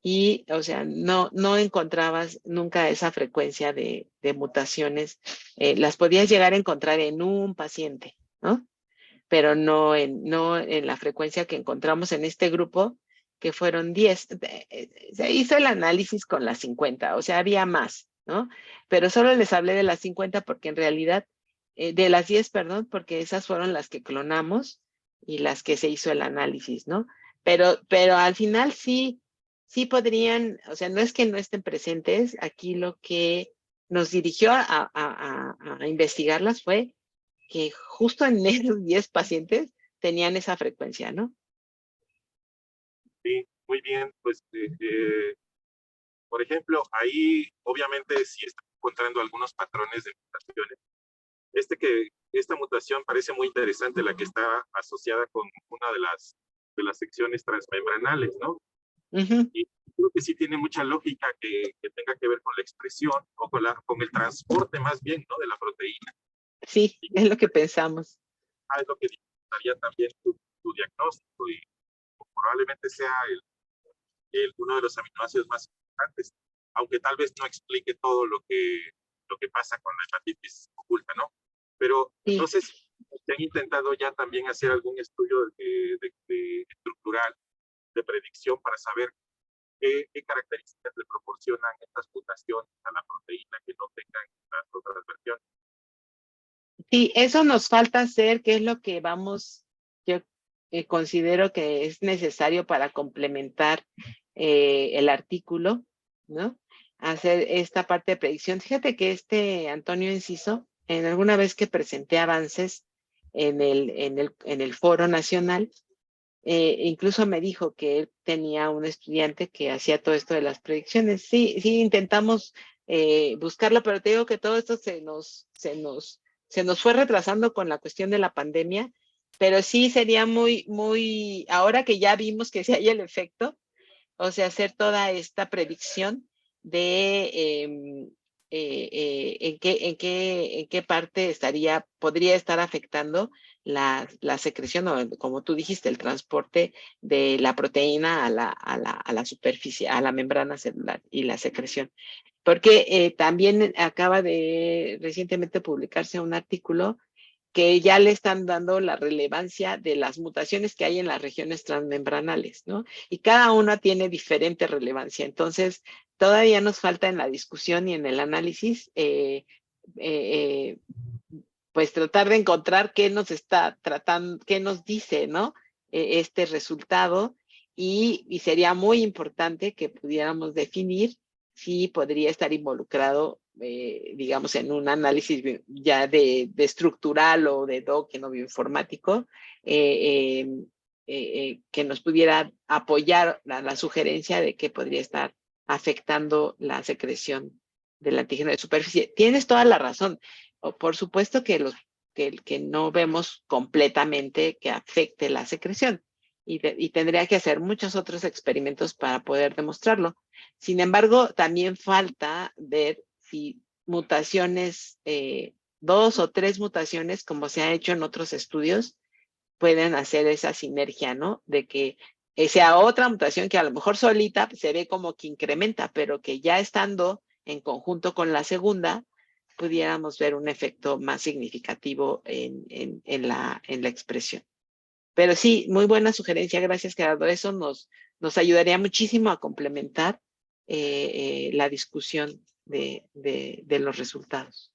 Speaker 1: Y, o sea, no encontrabas nunca esa frecuencia de mutaciones. Las podías llegar a encontrar en un paciente, ¿no? Pero no en la frecuencia que encontramos en este grupo, que fueron 10. Se hizo el análisis con las 50, o sea, había más, ¿no? Pero solo les hablé de las 50 porque en realidad, de las 10, perdón, porque esas fueron las que clonamos y las que se hizo el análisis, ¿no? Pero al final sí podrían, o sea, no es que no estén presentes, aquí lo que nos dirigió a investigarlas fue que justo en esos 10 pacientes tenían esa frecuencia, ¿no?
Speaker 3: Sí, muy bien. Pues, por ejemplo, ahí obviamente sí está encontrando algunos patrones de mutaciones. Esta mutación parece muy interesante, la que está asociada con una de las secciones transmembranales, ¿no? Y creo que sí tiene mucha lógica que tenga que ver con la expresión o con el transporte más bien, ¿no? De la proteína.
Speaker 1: Sí, es lo que pensamos.
Speaker 3: Es lo que dificultaría también tu diagnóstico y probablemente sea uno de los aminoácidos más importantes, aunque tal vez no explique todo lo que pasa con la hepatitis oculta, ¿no? Pero
Speaker 1: sí.
Speaker 3: No sé si se han intentado ya también hacer algún estudio estructural de predicción para saber qué características le proporcionan estas mutaciones a la proteína que no tengan las otras versiones.
Speaker 1: Sí, eso nos falta hacer, que es lo que yo considero que es necesario para complementar el artículo, ¿no? Hacer esta parte de predicción. Fíjate que Antonio Enciso, en alguna vez que presenté avances en el foro nacional, incluso me dijo que él tenía un estudiante que hacía todo esto de las predicciones. Sí, intentamos buscarlo, pero te digo que todo esto se nos fue retrasando con la cuestión de la pandemia, pero sí sería muy, ahora que ya vimos que sí hay el efecto, o sea, hacer toda esta predicción de en qué parte podría estar afectando la secreción, o como tú dijiste, el transporte de la proteína a la superficie, a la membrana celular y la secreción. Porque también acaba de recientemente publicarse un artículo que ya le están dando la relevancia de las mutaciones que hay en las regiones transmembranales, ¿no? Y cada una tiene diferente relevancia. Entonces, todavía nos falta en la discusión y en el análisis, pues tratar de encontrar qué nos está tratando, qué nos dice, ¿no? Este resultado, y sería muy importante que pudiéramos definir si podría estar involucrado, digamos, en un análisis ya de estructural o de doc, no bioinformático, que nos pudiera apoyar la sugerencia de que podría estar afectando la secreción del antígeno de superficie. Tienes toda la razón. Por supuesto que no vemos completamente que afecte la secreción, y tendría que hacer muchos otros experimentos para poder demostrarlo. Sin embargo, también falta ver si mutaciones, 2 o 3 mutaciones, como se ha hecho en otros estudios, pueden hacer esa sinergia, ¿no? De que sea otra mutación que a lo mejor solita se ve como que incrementa, pero que ya estando en conjunto con la segunda, pudiéramos ver un efecto más significativo en la expresión. Pero sí, muy buena sugerencia, gracias Gerardo. Eso nos ayudaría muchísimo a complementar la discusión de los resultados.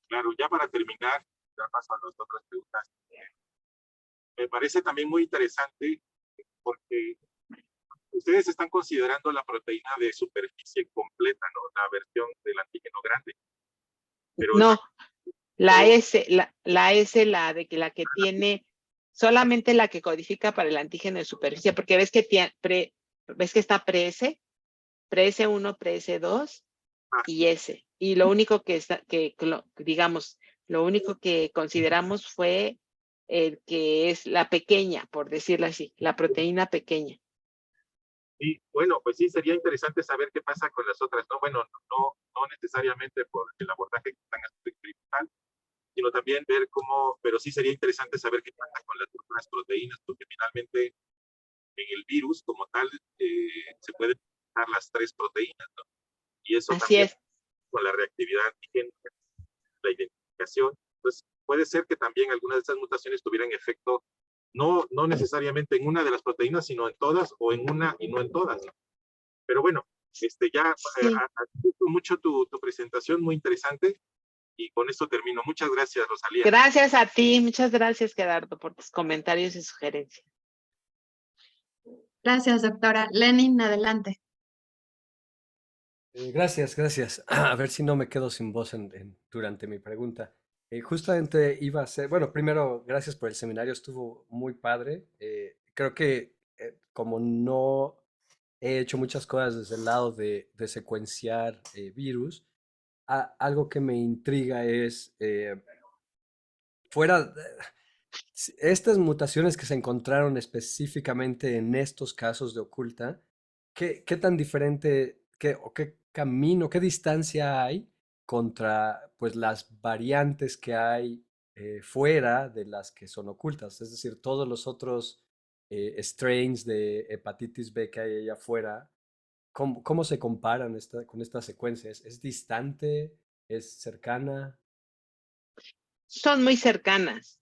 Speaker 3: Claro, ya para terminar, ya paso a las otras preguntas. Me parece también muy interesante porque ustedes están considerando la proteína de superficie completa, ¿no? La versión del antígeno grande. Pero
Speaker 1: no, la S, la que tiene solamente la que codifica para el antígeno de superficie, porque ves que está pre-S, pre-S1, pre-S2 y S. Y lo único digamos, lo único que consideramos fue el que es la pequeña, por decirlo así, la proteína pequeña.
Speaker 3: y bueno, pues sí, sería interesante saber qué pasa con las otras, ¿no? Bueno, no necesariamente por el abordaje que están haciendo experimental, sino también ver cómo, pero sí sería interesante saber qué pasa con las otras proteínas, porque finalmente en el virus como tal se pueden usar las 3 proteínas, ¿no? Y eso
Speaker 1: Así
Speaker 3: también
Speaker 1: es.
Speaker 3: con la reactividad antigénica, la identificación, pues puede ser que también algunas de estas mutaciones tuvieran efecto no necesariamente en una de las proteínas, sino en todas, o en una y no en todas, ¿no? Pero bueno, ya
Speaker 1: Sí.
Speaker 3: agradezco mucho tu presentación, muy interesante, y con esto termino. Muchas gracias, Rosalía.
Speaker 1: Gracias a ti, muchas gracias, Gerardo, por tus comentarios y sugerencias.
Speaker 2: Gracias, doctora. Lenin, adelante.
Speaker 4: Gracias, gracias. A ver si no me quedo sin voz durante mi pregunta. Justamente iba a ser, bueno, primero, gracias por el seminario, estuvo muy padre. Creo que como no he hecho muchas cosas desde el lado de secuenciar virus, algo que me intriga es, fuera, estas mutaciones que se encontraron específicamente en estos casos de oculta, ¿qué tan diferente, o qué camino, qué distancia hay contra pues las variantes que hay fuera de las que son ocultas? Es decir, todos los otros strains de hepatitis B que hay allá afuera, ¿cómo se comparan con estas secuencias? ¿Es distante? ¿Es cercana?
Speaker 1: Son muy cercanas.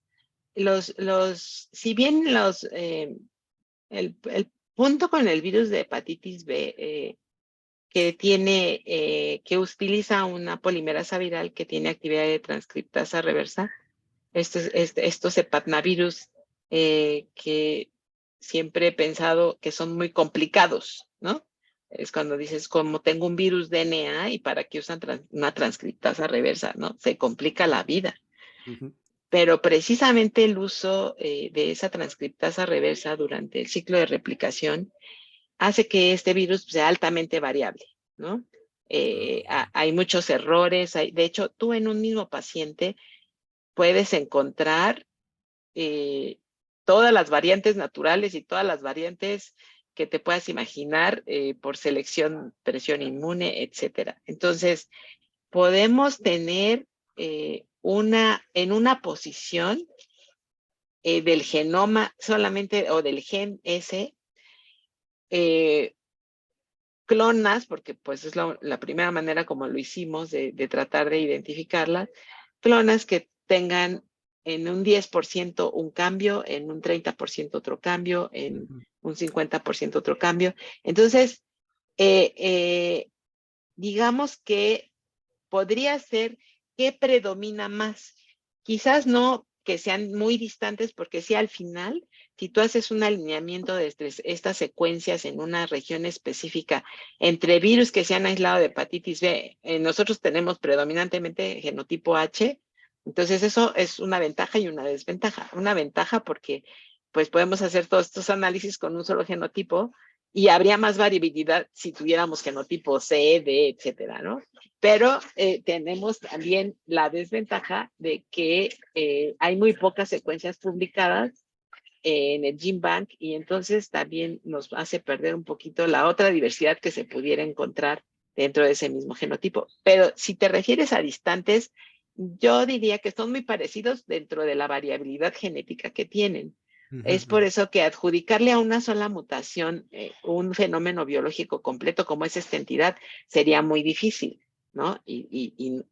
Speaker 1: Si bien el punto con el virus de hepatitis B, que utiliza una polimerasa viral que tiene actividad de transcriptasa reversa, estos hepatnavirus, que siempre he pensado que son muy complicados, ¿no? Es cuando dices, como tengo un virus DNA y para qué usan una transcriptasa reversa, ¿no? Se complica la vida.
Speaker 4: Ujú.
Speaker 1: Pero precisamente el uso de esa transcriptasa reversa durante el ciclo de replicación hace que este virus sea altamente variable, ¿no? Hay muchos errores. De hecho, tú en un mismo paciente puedes encontrar todas las variantes naturales y todas las variantes que te puedas imaginar por selección, presión inmune, etcétera. Entonces, podemos tener en una posición del genoma solamente o del gen S, clonas, porque pues es la primera manera como lo hicimos de tratar de identificarlas, clonas que tengan en un 10% un cambio, en un 30% otro cambio, en un 50% otro cambio. Entonces, digamos que podría ser que predomina más. Quizás no que sean muy distantes, porque sí, al final, si tú haces un alineamiento de estas secuencias en una región específica entre virus que se han aislado de hepatitis B, nosotros tenemos predominantemente genotipo H, entonces eso es una ventaja y una desventaja. Una ventaja porque pues podemos hacer todos estos análisis con un solo genotipo y habría más variabilidad si tuviéramos genotipo C, D, etcétera, ¿no? Pero tenemos también la desventaja de que hay muy pocas secuencias publicadas en el gene bank, y entonces también nos hace perder un poquito la otra diversidad que se pudiera encontrar dentro de ese mismo genotipo. Pero si te refieres a distantes, yo diría que son muy parecidos dentro de la variabilidad genética que tienen. Es por eso que adjudicarle a una sola mutación un fenómeno biológico completo como es esta entidad sería muy difícil, ¿no? Y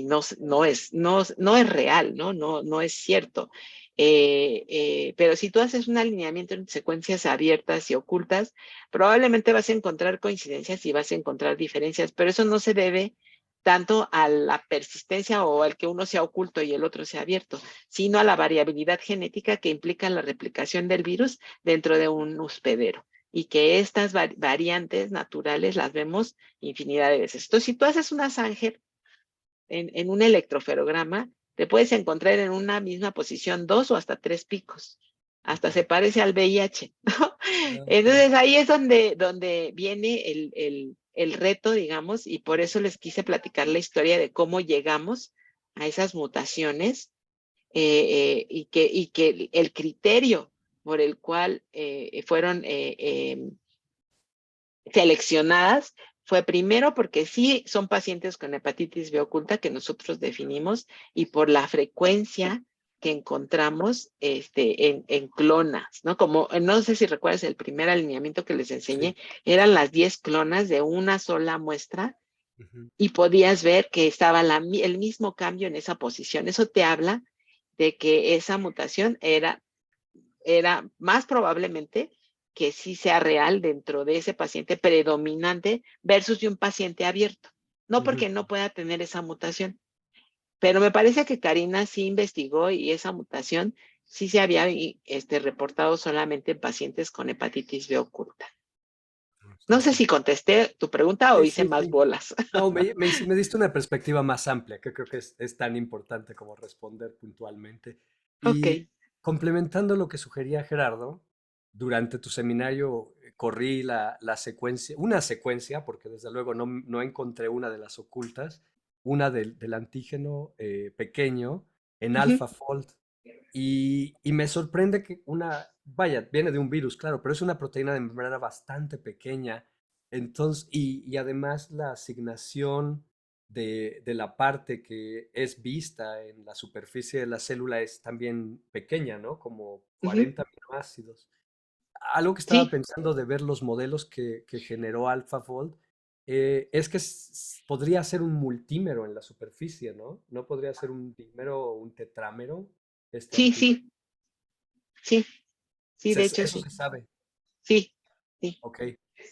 Speaker 1: no es real, ¿no? No es cierto. Pero si tú haces un alineamiento en secuencias abiertas y ocultas, probablemente vas a encontrar coincidencias y vas a encontrar diferencias, pero eso no se debe tanto a la persistencia o al que uno sea oculto y el otro sea abierto, sino a la variabilidad genética que implica la replicación del virus dentro de un hospedero, y que estas variantes naturales las vemos infinidad de veces. Entonces, si tú haces una Sanger en un electroferograma, te puedes encontrar en una misma posición 2 o hasta 3 picos. Hasta se parece al VIH, ¿no? Entonces ahí es donde viene el reto, digamos, y por eso les quise platicar la historia de cómo llegamos a esas mutaciones, y que el criterio por el cual fueron seleccionadas fue primero porque sí son pacientes con hepatitis B oculta que nosotros definimos, y por la frecuencia que encontramos en clonas, ¿no? Como, no sé si recuerdas el primer alineamiento que les enseñé, eran las 10 clonas de una sola muestra, y podías ver que estaba el mismo cambio en esa posición. Eso te habla de que esa mutación era más probablemente que sí sea real dentro de ese paciente predominante versus de un paciente abierto. No porque no pueda tener esa mutación, pero me parece que Karina sí investigó y esa mutación sí se había reportado solamente en pacientes con hepatitis B oculta. No sé si contesté tu pregunta o
Speaker 4: Sí,
Speaker 1: hice
Speaker 4: sí,
Speaker 1: más
Speaker 4: sí.
Speaker 1: bolas.
Speaker 4: No, me diste una perspectiva más amplia, que creo que es tan importante como responder puntualmente.
Speaker 1: Ok.
Speaker 4: Y complementando lo que sugería Gerardo, durante tu seminario corrí la secuencia, una secuencia, porque desde luego no encontré una de las ocultas, una del antígeno pequeño en
Speaker 1: Ujú,
Speaker 4: AlphaFold. Y me sorprende que vaya, viene de un virus, claro, pero es una proteína de membrana bastante pequeña. Entonces, y además la asignación de la parte que es vista en la superficie de la célula es también pequeña, ¿no? Como
Speaker 1: ujú.
Speaker 4: 40 aminoácidos. Algo que estaba
Speaker 1: Sí,
Speaker 4: pensando de ver los modelos que generó AlphaFold, es que podría ser un multímero en la superficie, ¿no? ¿No podría ser un dímero o un tetrámero este
Speaker 1: sí,
Speaker 4: antígeno?
Speaker 1: sí, sí, sí, de hecho
Speaker 4: Eso
Speaker 1: sí.
Speaker 4: se sabe.
Speaker 1: Sí, sí.
Speaker 4: Ok.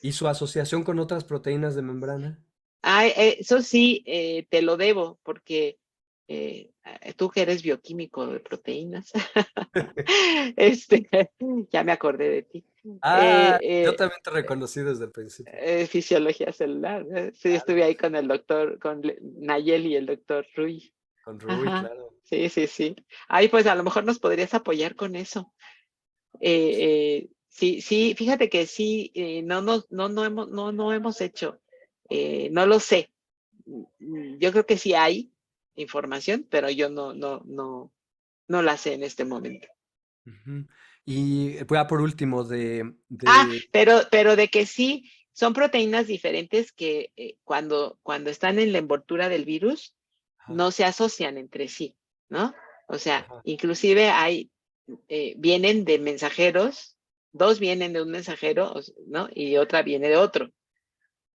Speaker 4: ¿Y su asociación con otras proteínas de membrana?
Speaker 1: Ah, eso sí, te lo debo, porque tú que eres bioquímico de proteínas, este, ya me acordé de ti.
Speaker 4: Ah, yo también te reconocí desde el principio.
Speaker 1: Fisiología celular, ¿no? Sí, estuve
Speaker 4: Claro,
Speaker 1: ahí con el doctor, con Nayel y el doctor Rui.
Speaker 4: con Rui,
Speaker 1: Ajá,
Speaker 4: claro.
Speaker 1: sí, sí, sí. Ay, pues a lo mejor nos podrías apoyar con eso. Sí, sí, fíjate que sí, no hemos hecho, no lo sé. Yo creo que sí hay información, pero yo no la sé en este momento.
Speaker 4: Ujú. Y voy a por último
Speaker 1: Ah,
Speaker 4: de...
Speaker 1: pero de que sí, son proteínas diferentes que cuando están en la envoltura del virus,
Speaker 4: Ajá,
Speaker 1: no se asocian entre sí, ¿no? O sea,
Speaker 4: ajá.
Speaker 1: inclusive vienen de mensajeros, dos vienen de un mensajero, ¿no? Y otra viene de otro.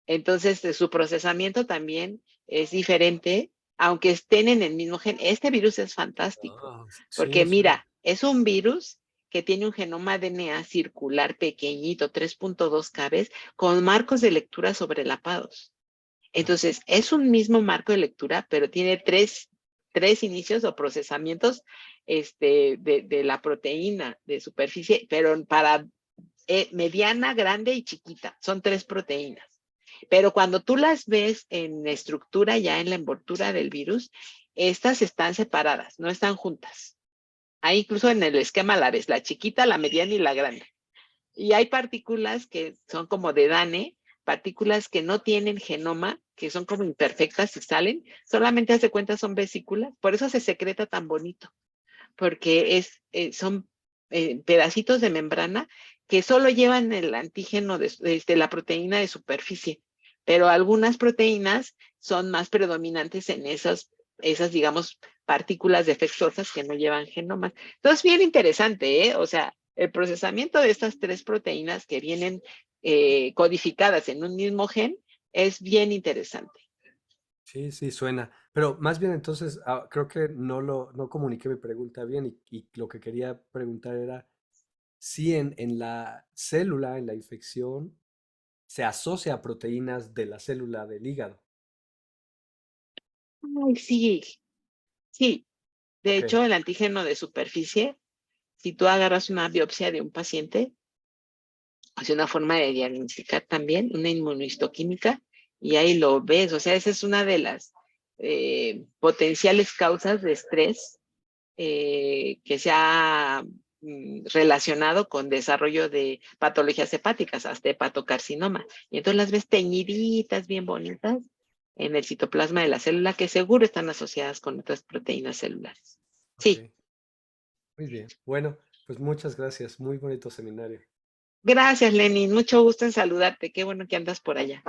Speaker 1: Entonces, su procesamiento también es diferente, aunque estén en el mismo gen. Este virus es fantástico,
Speaker 4: Ah,
Speaker 1: porque
Speaker 4: sí, sí.
Speaker 1: mira, es un virus que tiene un genoma DNA circular pequeñito, 3.2 kb, con marcos de lectura sobrelapados.
Speaker 4: Ah,
Speaker 1: Entonces, es un mismo marco de lectura, pero tiene tres inicios o procesamientos de la proteína de superficie, pero para mediana, grande y chiquita. Son tres proteínas. Pero cuando tú las ves en estructura, ya en la envoltura del virus, estas están separadas, no están juntas. Hay incluso en el esquema la ves, la chiquita, la mediana y la grande. Y hay partículas que son como de Dane, partículas que no tienen genoma, que son como imperfectas y salen, solamente hace cuenta son vesículas, por eso se secreta tan bonito, porque son pedacitos de membrana que solo llevan el antígeno de la proteína de superficie, pero algunas proteínas son más predominantes en esas, digamos, partículas defectuosas que no llevan genomas. Entonces, bien interesante, ¿eh? O sea, el procesamiento de estas 3 proteínas que vienen codificadas en un mismo gen es bien interesante.
Speaker 4: Sí, sí, suena. Pero más bien entonces, creo que no comuniqué mi pregunta bien y lo que quería preguntar era si en la célula, en la infección, se asocia a proteínas de la célula del hígado.
Speaker 1: Ay, sí, sí. De
Speaker 4: Ok,
Speaker 1: hecho, el antígeno de superficie, si tú agarras una biopsia de un paciente, hace una forma de diagnosticar también, una inmunohistoquímica, y ahí lo ves. O sea, esa es una de las potenciales causas de estrés que se ha relacionado con desarrollo de patologías hepáticas, hasta hepatocarcinoma. Y entonces las ves teñiditas, bien bonitas, en el citoplasma de la célula, que seguro están asociadas con otras proteínas celulares.
Speaker 4: ok.
Speaker 1: Sí.
Speaker 4: Muy bien. Bueno, pues muchas gracias. Muy bonito seminario.
Speaker 1: Gracias, Lenin. Mucho gusto en saludarte. Qué bueno que andas por allá.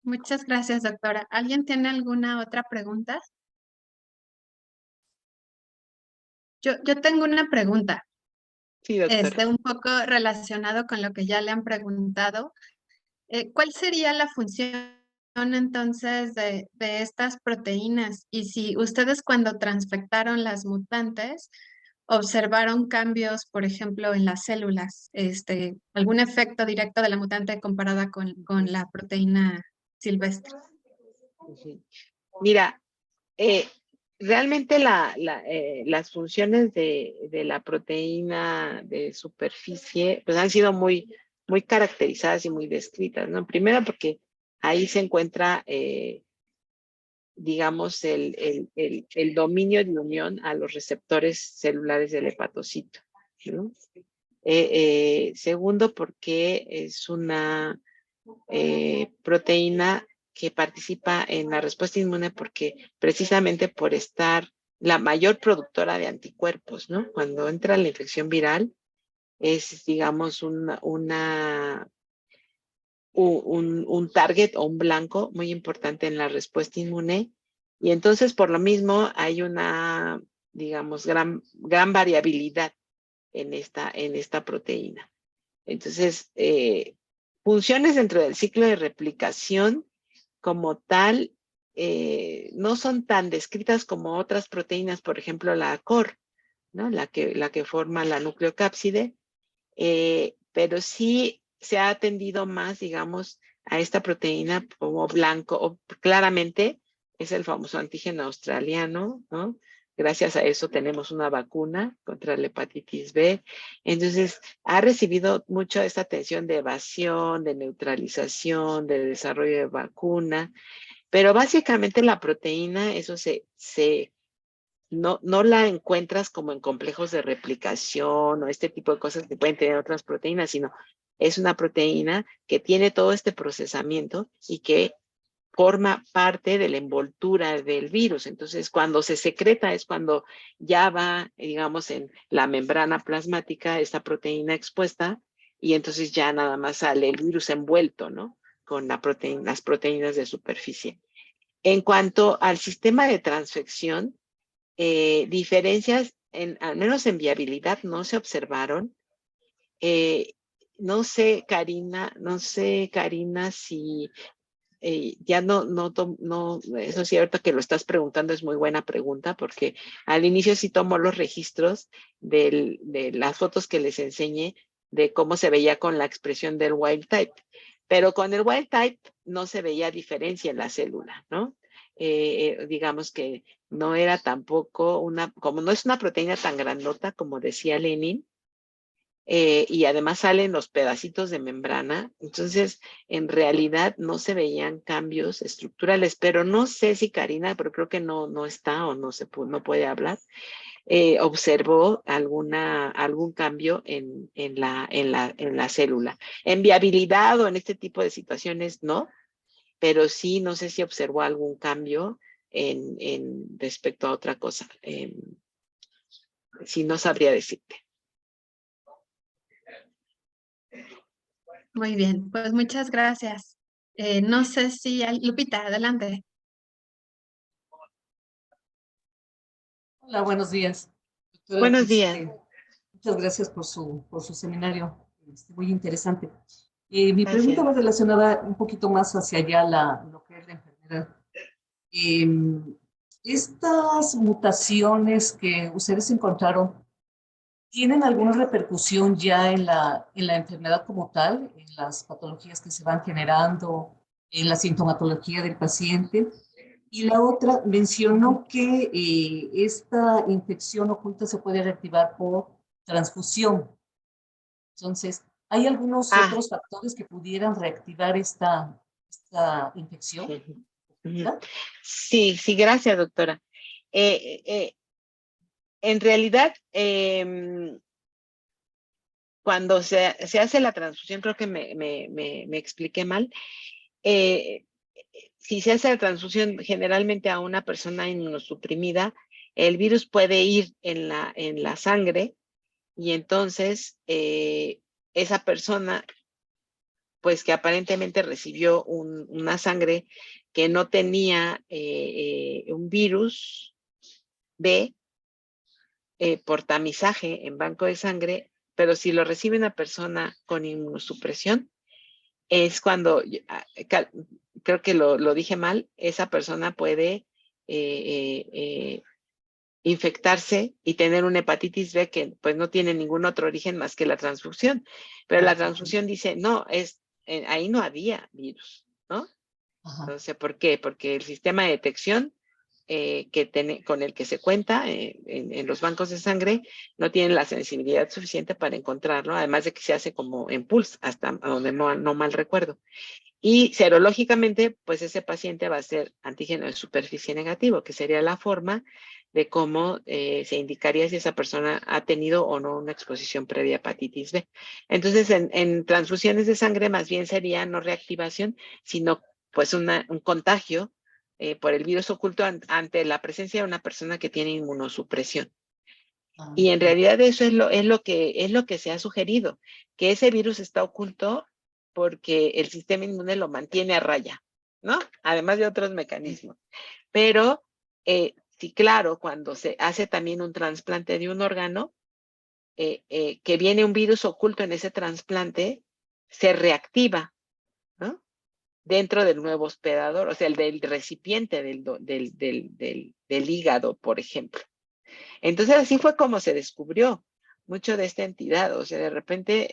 Speaker 2: Muchas gracias, doctora. ¿Alguien tiene alguna otra pregunta? Yo tengo una pregunta.
Speaker 1: Sí, doctora.
Speaker 2: Un poco relacionado con lo que ya le han preguntado. ¿Cuál sería la función entonces de estas proteínas? Y si ustedes cuando transfectaron las mutantes observaron cambios, por ejemplo, en las células, algún efecto directo de la mutante comparada con la proteína silvestre.
Speaker 1: Ujú. Mira, eh, realmente las funciones de la proteína de superficie pues han sido muy caracterizadas y muy descritas, ¿no? Primero porque ahí se encuentra, digamos, el dominio de unión a los receptores celulares del hepatocito, ¿no? Segundo, porque es una proteína que participa en la respuesta inmune porque precisamente por estar la mayor productora de anticuerpos, ¿no? Cuando entra la infección viral es, digamos, un target o un blanco muy importante en la respuesta inmune y entonces por lo mismo hay una, digamos, gran variabilidad en esta proteína. Entonces, funciones dentro del ciclo de replicación como tal no son tan descritas como otras proteínas, por ejemplo, la COR, ¿no? La que forma la nucleocápside, pero sí se ha atendido más, digamos, a esta proteína como blanco, o claramente es el famoso antígeno australiano, ¿no? Gracias a eso tenemos una vacuna contra la hepatitis B. Entonces, ha recibido mucho esta atención de evasión, de neutralización, de desarrollo de vacuna, pero básicamente la proteína, eso no la encuentras como en complejos de replicación o este tipo de cosas que pueden tener otras proteínas, sino es una proteína que tiene todo este procesamiento y que forma parte de la envoltura del virus. Entonces, cuando se secreta es cuando ya va, digamos, en la membrana plasmática esta proteína expuesta y entonces ya nada más sale el virus envuelto, ¿no? Con las proteínas de superficie. En cuanto al sistema de transfección, diferencias, al menos en viabilidad, no se observaron. No sé, Karina, si ya eso sí, ahorita que lo estás preguntando es muy buena pregunta, porque al inicio sí tomó los registros de las fotos que les enseñé de cómo se veía con la expresión del wild type, pero con el wild type no se veía diferencia en la célula, ¿no? Digamos que no era tampoco como no es una proteína tan grandota como decía Lenin, y además salen los pedacitos de membrana, entonces en realidad no se veían cambios estructurales, pero no sé si Karina, pero creo que no está o no puede hablar, observó algún cambio en la célula. En viabilidad o en este tipo de situaciones no, pero sí no sé si observó algún cambio respecto a otra cosa. sí no sabría decirte.
Speaker 2: Muy bien, pues muchas gracias. No sé si... Lupita, adelante.
Speaker 5: Hola, buenos días. Doctora,
Speaker 1: Buenos días.
Speaker 5: muchas gracias por su seminario, muy interesante. Mi pregunta
Speaker 1: Gracias.
Speaker 5: va relacionada un poquito más hacia allá, lo que es la enfermedad. Estas mutaciones que ustedes encontraron, ¿tienen alguna repercusión ya en la enfermedad como tal, en las patologías que se van generando, en la sintomatología del paciente? Y la otra mencionó que esta infección oculta se puede reactivar por transfusión. Entonces, ¿hay algunos
Speaker 1: Ah,
Speaker 5: otros factores que pudieran reactivar esta infección
Speaker 1: ujú, ujú.
Speaker 5: oculta?
Speaker 1: Sí, sí, gracias, doctora. En realidad, cuando se hace la transfusión, creo que me expliqué mal. eh, si se hace la transfusión generalmente a una persona inmunosuprimida, el virus puede ir en la sangre y entonces esa persona, pues que aparentemente recibió una sangre que no tenía un virus B por tamizaje en banco de sangre, pero si lo recibe una persona con inmunosupresión, es cuando, creo que lo dije mal, esa persona puede infectarse y tener una hepatitis B que pues no tiene ningún otro origen más que la transfusión. Pero la transfusión dice, no, ahí no había virus, ¿no?
Speaker 5: Ajá.
Speaker 1: Entonces, ¿por qué? Porque el sistema de detección con el que se cuenta en los bancos de sangre no tiene la sensibilidad suficiente para encontrarlo, además de que se hace como en pulse, hasta donde no mal recuerdo. Y serológicamente, pues ese paciente va a ser antígeno de superficie negativo, que sería la forma de cómo se indicaría si esa persona ha tenido o no una exposición previa a hepatitis B. Entonces, en transfusiones de sangre más bien sería no reactivación, sino pues un contagio por el virus oculto ante la presencia de una persona que tiene inmunosupresión. Y en realidad eso es lo que se ha sugerido, que ese virus está oculto porque el sistema inmune lo mantiene a raya, ¿no? Además de otros mecanismos. Pero sí, claro, cuando se hace también un trasplante de un órgano, que viene un virus oculto en ese trasplante, se reactiva, ¿no? Dentro del nuevo hospedador, o sea, el del recipiente del hígado, por ejemplo. Entonces así fue como se descubrió mucho de esta entidad, o sea, de repente,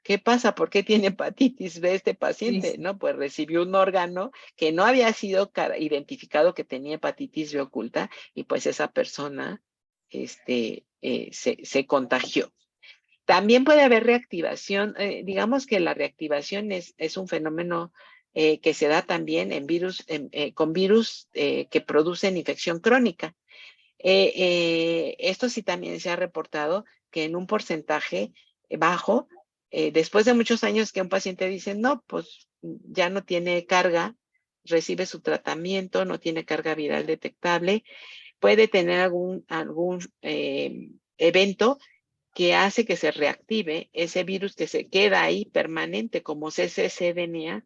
Speaker 1: ¿qué pasa? ¿Por qué tiene hepatitis B este paciente?
Speaker 5: Sí.
Speaker 1: ¿No? Pues recibió un órgano que no había sido identificado que tenía hepatitis B oculta y pues esa persona se contagió. También puede haber reactivación, digamos que la reactivación es un fenómeno que se da también con virus que producen infección crónica. Esto sí también se ha reportado que en un porcentaje bajo, después de muchos años que un paciente dice, no, pues ya no tiene carga, recibe su tratamiento, no tiene carga viral detectable, puede tener algún evento que hace que se reactive ese virus que se queda ahí permanente como cccDNA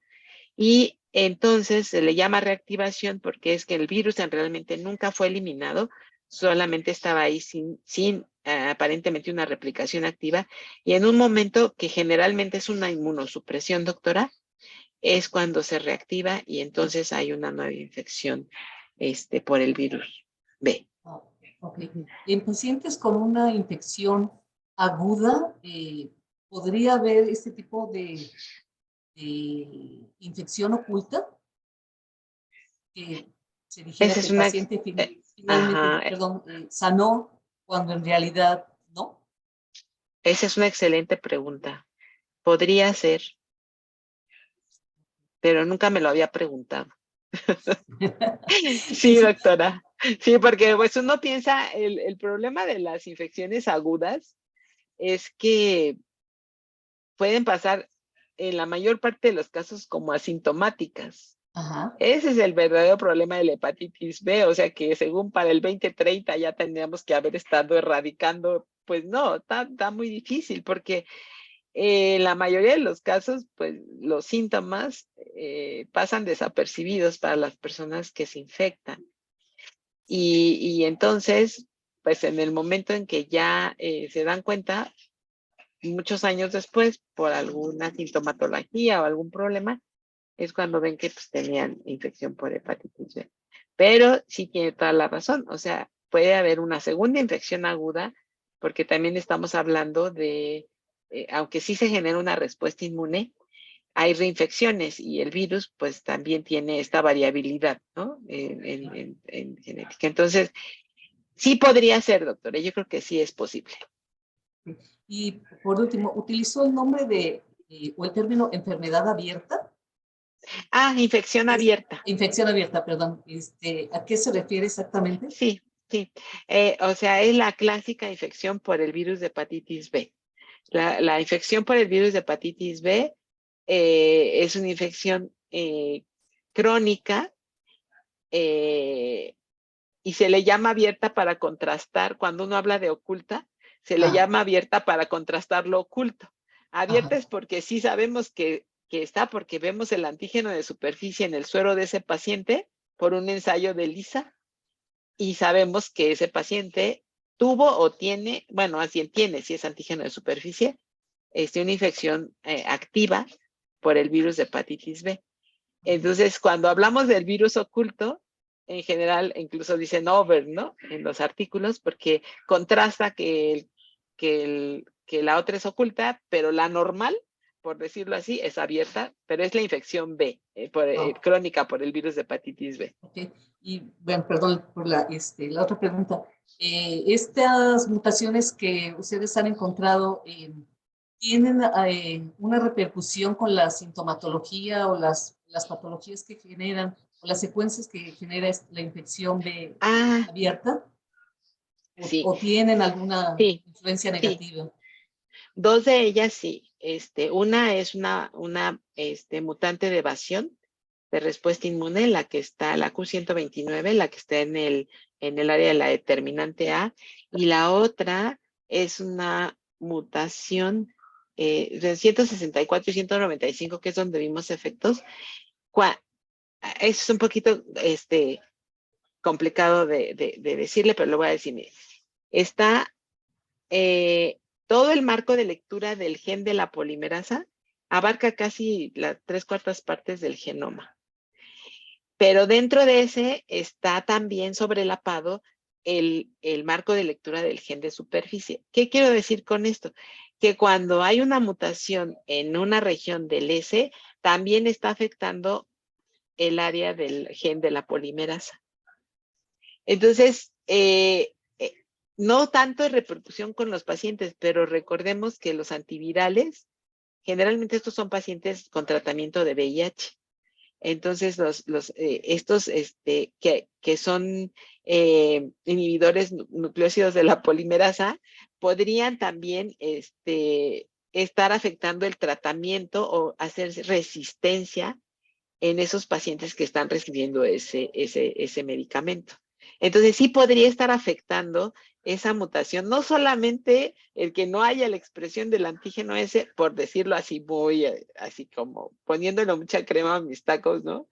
Speaker 1: y entonces se le llama reactivación porque es que el virus realmente nunca fue eliminado, solamente estaba ahí sin aparentemente una replicación activa y en un momento que generalmente es una inmunosupresión, doctora, es cuando se reactiva y entonces hay una nueva infección por el virus B.
Speaker 5: Okay. En pacientes con una infección aguda, ¿podría haber este tipo de infección oculta? Que se dijera
Speaker 1: Esa
Speaker 5: que
Speaker 1: es
Speaker 5: el
Speaker 1: una,
Speaker 5: paciente finalmente,
Speaker 1: ajá,
Speaker 5: perdón, sanó cuando en realidad no.
Speaker 1: esa es una excelente pregunta. Podría ser, pero nunca me lo había preguntado.
Speaker 5: Sí,
Speaker 1: Sí,
Speaker 5: sí.
Speaker 1: doctora. Sí, porque pues uno piensa, el problema de las infecciones agudas es que pueden pasar en la mayor parte de los casos como asintomáticas,
Speaker 5: Ajá.
Speaker 1: Ese es el verdadero problema de la hepatitis B, o sea que según para el 2030 ya tendríamos que haber estado erradicando, pues no, está muy difícil porque en la mayoría de los casos, pues los síntomas pasan desapercibidos para las personas que se infectan. Y entonces, pues en el momento en que ya se dan cuenta, muchos años después, por alguna sintomatología o algún problema, es cuando ven que pues, tenían infección por hepatitis B. Pero sí tiene toda la razón, o sea, puede haber una segunda infección aguda, porque también estamos hablando de, aunque sí se genera una respuesta inmune, hay reinfecciones y el virus pues también tiene esta variabilidad, ¿no? En genética. Entonces, sí podría ser, doctora, yo creo que sí es posible.
Speaker 5: Y por último, ¿utilizó el nombre de, o el término enfermedad abierta?
Speaker 1: Ah, infección
Speaker 5: Es
Speaker 1: abierta.
Speaker 5: infección abierta, perdón. ¿A qué se refiere exactamente?
Speaker 1: Sí, sí. O sea, es la clásica infección por el virus de hepatitis B. La infección por el virus de hepatitis B es una infección crónica y se le llama abierta para contrastar, cuando uno habla de oculta, se le llama abierta para contrastar lo oculto. Abierta es porque sí sabemos que está, porque vemos el antígeno de superficie en el suero de ese paciente por un ensayo de ELISA y sabemos que ese paciente tuvo o tiene, bueno, así tiene, si es antígeno de superficie, una infección activa por el virus de hepatitis B. Entonces, cuando hablamos del virus oculto, en general, incluso dicen over, ¿no? En los artículos, porque contrasta que la otra es oculta, pero la normal, por decirlo así, es abierta, pero es la infección B, crónica por el virus de hepatitis B.
Speaker 5: Okay. Y bueno, perdón por la otra pregunta. Estas mutaciones que ustedes han encontrado, ¿tienen una repercusión con la sintomatología o las patologías que generan, o las secuencias que genera la infección B abierta?
Speaker 1: Sí,
Speaker 5: ¿O tienen alguna
Speaker 1: sí,
Speaker 5: influencia
Speaker 1: sí.
Speaker 5: negativa?
Speaker 1: Dos de ellas sí. Una es una mutante de evasión de respuesta inmune, la que está, la Q129, la que está en el área de la determinante A, y la otra es una mutación de 164 y 195, que es donde vimos efectos. Es un poquito complicado de decirle, pero lo voy a decir. Mire. Está todo el marco de lectura del gen de la polimerasa, abarca casi las 3/4 partes del genoma. Pero dentro de ese está también sobrelapado el marco de lectura del gen de superficie. ¿Qué quiero decir con esto? Que cuando hay una mutación en una región del S, también está afectando el área del gen de la polimerasa. Entonces, no tanto en repercusión con los pacientes, pero recordemos que los antivirales, generalmente estos son pacientes con tratamiento de VIH. Entonces, estos que son inhibidores nucleósidos de la polimerasa podrían también estar afectando el tratamiento o hacer resistencia en esos pacientes que están recibiendo ese medicamento. Entonces, sí podría estar afectando esa mutación, no solamente el que no haya la expresión del antígeno ese, por decirlo así, muy así como poniéndole mucha crema a mis tacos, ¿no?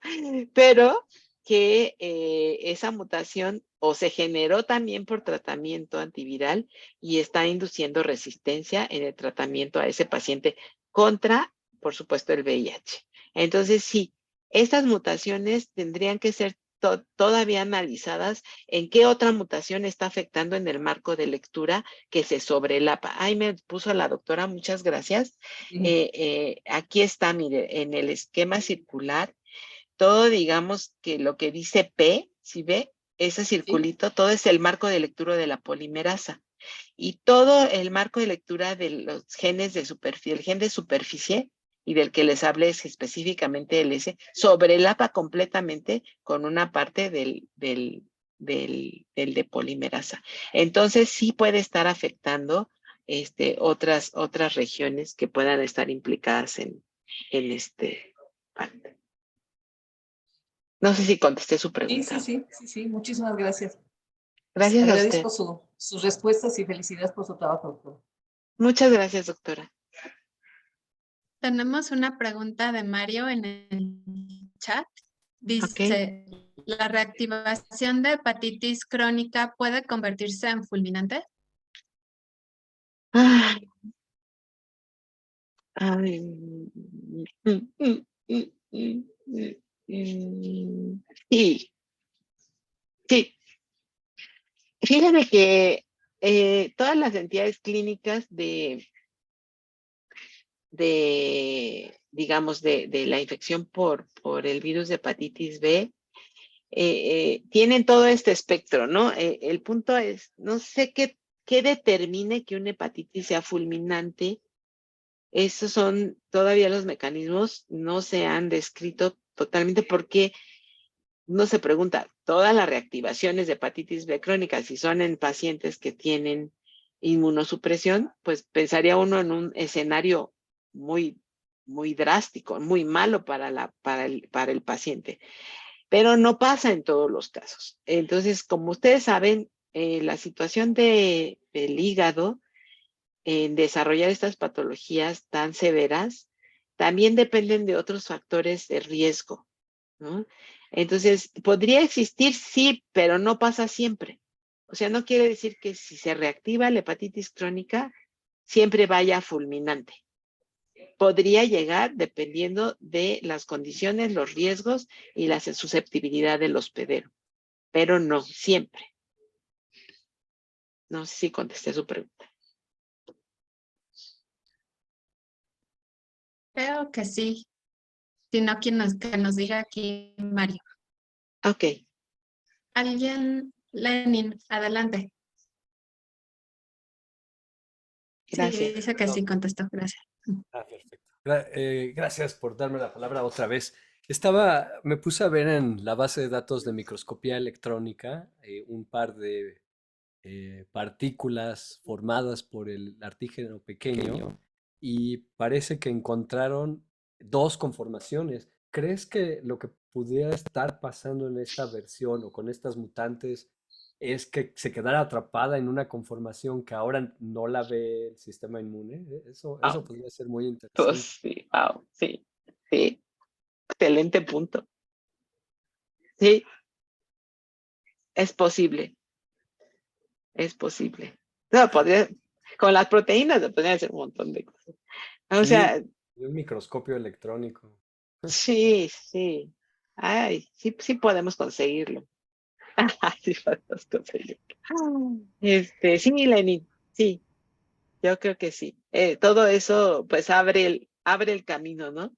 Speaker 1: Pero que esa mutación o se generó también por tratamiento antiviral y está induciendo resistencia en el tratamiento a ese paciente contra, por supuesto, el VIH. Entonces, sí, estas mutaciones tendrían que ser todavía analizadas en qué otra mutación está afectando en el marco de lectura que se sobrelapa. Ahí me puso la doctora, muchas gracias. Aquí está, mire, en el esquema circular, todo digamos que lo que dice P, si ve, ese circulito, todo es el marco de lectura de la polimerasa. Y todo el marco de lectura de los genes de superficie, el gen de superficie, y del que les hablé es específicamente el S, sobrelapa completamente con una parte del de polimerasa. Entonces sí puede estar afectando otras regiones que puedan estar implicadas en parte. No sé si contesté su
Speaker 5: Sí,
Speaker 1: pregunta.
Speaker 5: sí, muchísimas gracias.
Speaker 1: Gracias a usted.
Speaker 5: Agradezco sus respuestas y felicidades por su trabajo, doctor.
Speaker 1: Muchas gracias, doctora.
Speaker 2: Tenemos una pregunta de Mario en el chat.
Speaker 1: Ok.
Speaker 2: Dice, ¿la reactivación de hepatitis crónica puede convertirse en fulminante?
Speaker 1: Ay, ay, mm, mm, mm, mm, mm, sí, sí. Fíjate que todas las entidades clínicas digamos, de la infección por el virus de hepatitis B tienen todo este espectro, ¿no? El punto es, no sé qué determine que una hepatitis sea fulminante. Esos son todavía los mecanismos, no se han descrito totalmente porque no se pregunta, todas las reactivaciones de hepatitis B crónica, si son en pacientes que tienen inmunosupresión, pues pensaría uno en un escenario muy, muy drástico, muy malo para el paciente. Pero no pasa en todos los casos. Entonces, como ustedes saben, la situación del hígado en desarrollar estas patologías tan severas también dependen de otros factores de riesgo, ¿no? Entonces, podría existir, sí, pero no pasa siempre. O sea, no quiere decir que si se reactiva la hepatitis crónica, siempre vaya fulminante. Podría llegar dependiendo de las condiciones, los riesgos y la susceptibilidad del hospedero, pero no siempre. No sé si contesté su pregunta.
Speaker 2: Creo que sí. Si no, que nos diga aquí Mario.
Speaker 1: Ok,
Speaker 2: Alguien, Lenin, adelante. Sí,
Speaker 1: gracias.
Speaker 2: dice que
Speaker 4: No,
Speaker 2: sí, contestó. Gracias.
Speaker 4: perfecto. Gracias por darme la palabra otra vez. Me puse a ver en la base de datos de microscopía electrónica un par de partículas formadas por el artígeno pequeño y parece que encontraron dos conformaciones. ¿Crees que lo que pudiera estar pasando en esta versión o con estas mutantes es que se quedara atrapada en una conformación que ahora no la ve el sistema inmune? Eso
Speaker 1: Wow,
Speaker 4: podría ser muy
Speaker 1: pues
Speaker 4: interesante.
Speaker 1: sí, wow, sí, sí, excelente punto. Sí, es posible, es posible. No, podría, con las proteínas se podrían hacer un montón de cosas. O
Speaker 4: Sí,
Speaker 1: sea,
Speaker 4: y un microscopio electrónico.
Speaker 1: sí, sí. Ay, sí, sí podemos conseguirlo. Sí podemos conseguirlo. Sí, Lenin, sí, yo creo que sí. Todo eso, pues, abre el camino, ¿no?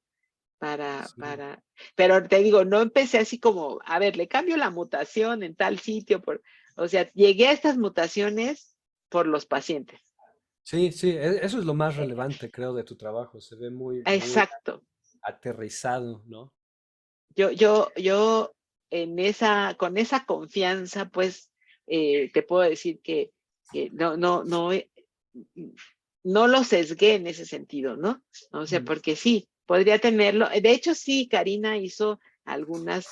Speaker 4: Sí.
Speaker 1: Pero te digo, no empecé así como, a ver, le cambio la mutación en tal sitio, o sea, llegué a estas mutaciones por los pacientes.
Speaker 4: Sí, sí, eso es lo más
Speaker 1: Eh,
Speaker 4: relevante, creo, de tu trabajo. Se ve muy, muy
Speaker 1: exacto.
Speaker 4: aterrizado, ¿no?
Speaker 1: Yo con esa confianza, pues, te puedo decir que no lo sesgué en ese sentido, ¿no? O sea,
Speaker 4: Mm.
Speaker 1: porque sí, podría tenerlo. De hecho, sí, Karina hizo algunas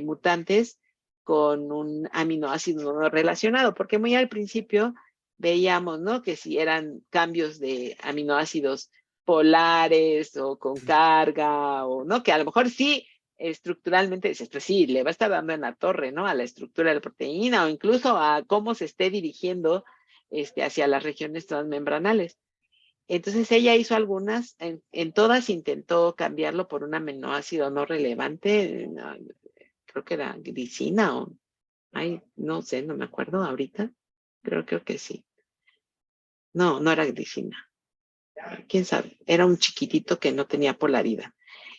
Speaker 1: mutantes con un aminoácido no relacionado, porque muy al principio veíamos, ¿no? Que si eran cambios de aminoácidos polares o con carga, o no, que a lo mejor sí estructuralmente dices, pues sí, le va a estar dando en la torre, ¿no? A la estructura de la proteína o incluso a cómo se esté dirigiendo hacia las regiones transmembranales. Entonces ella hizo algunas, en todas intentó cambiarlo por un aminoácido no relevante, no, creo que era glicina o, ay, no sé, no me acuerdo ahorita, pero creo que sí. No, no era glicina, quién sabe, era un chiquitito que no tenía polaridad.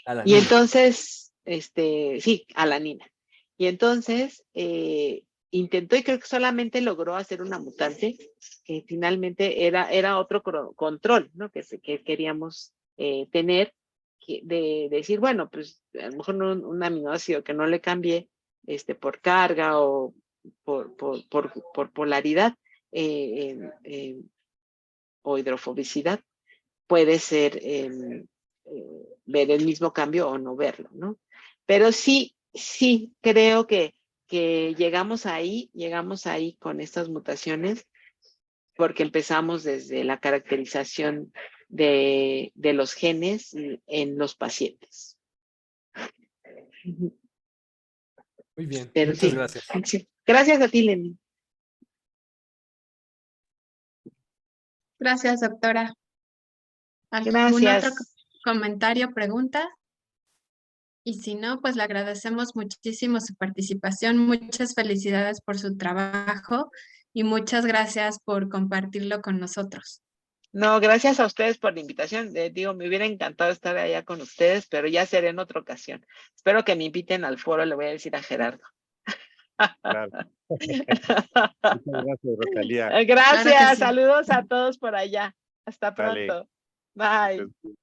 Speaker 1: Y
Speaker 4: Alanina.
Speaker 1: entonces, sí, alanina. Y entonces intentó y creo que solamente logró hacer una mutante que finalmente era otro control, ¿no? Que queríamos tener, de decir, bueno, pues a lo mejor un aminoácido que no le cambie por carga o por polaridad o hidrofobicidad, puede ser ver el mismo cambio o no verlo, ¿no? Pero sí, Sí, creo que llegamos ahí con estas mutaciones, porque empezamos desde la caracterización de los genes en los pacientes. Ujú.
Speaker 4: Muy bien,
Speaker 1: Pero
Speaker 4: muchas
Speaker 1: sí,
Speaker 4: gracias.
Speaker 1: sí. Gracias a ti, Lenny.
Speaker 2: Gracias, doctora. ¿Algún otro
Speaker 1: Gracias.
Speaker 2: comentario, pregunta? Y si no, pues le agradecemos muchísimo su participación. Muchas felicidades por su trabajo y muchas gracias por compartirlo con nosotros.
Speaker 1: No, gracias a ustedes por la invitación. Digo, me hubiera encantado estar allá con ustedes, pero ya será en otra ocasión. Espero que me inviten al foro, le voy a decir a Gerardo.
Speaker 6: Claro. Muchas gracias, Rosalía.
Speaker 2: Claro que
Speaker 1: Gracias,
Speaker 2: sí.
Speaker 1: saludos a todos por allá. Hasta
Speaker 6: Vale.
Speaker 1: pronto. Bye.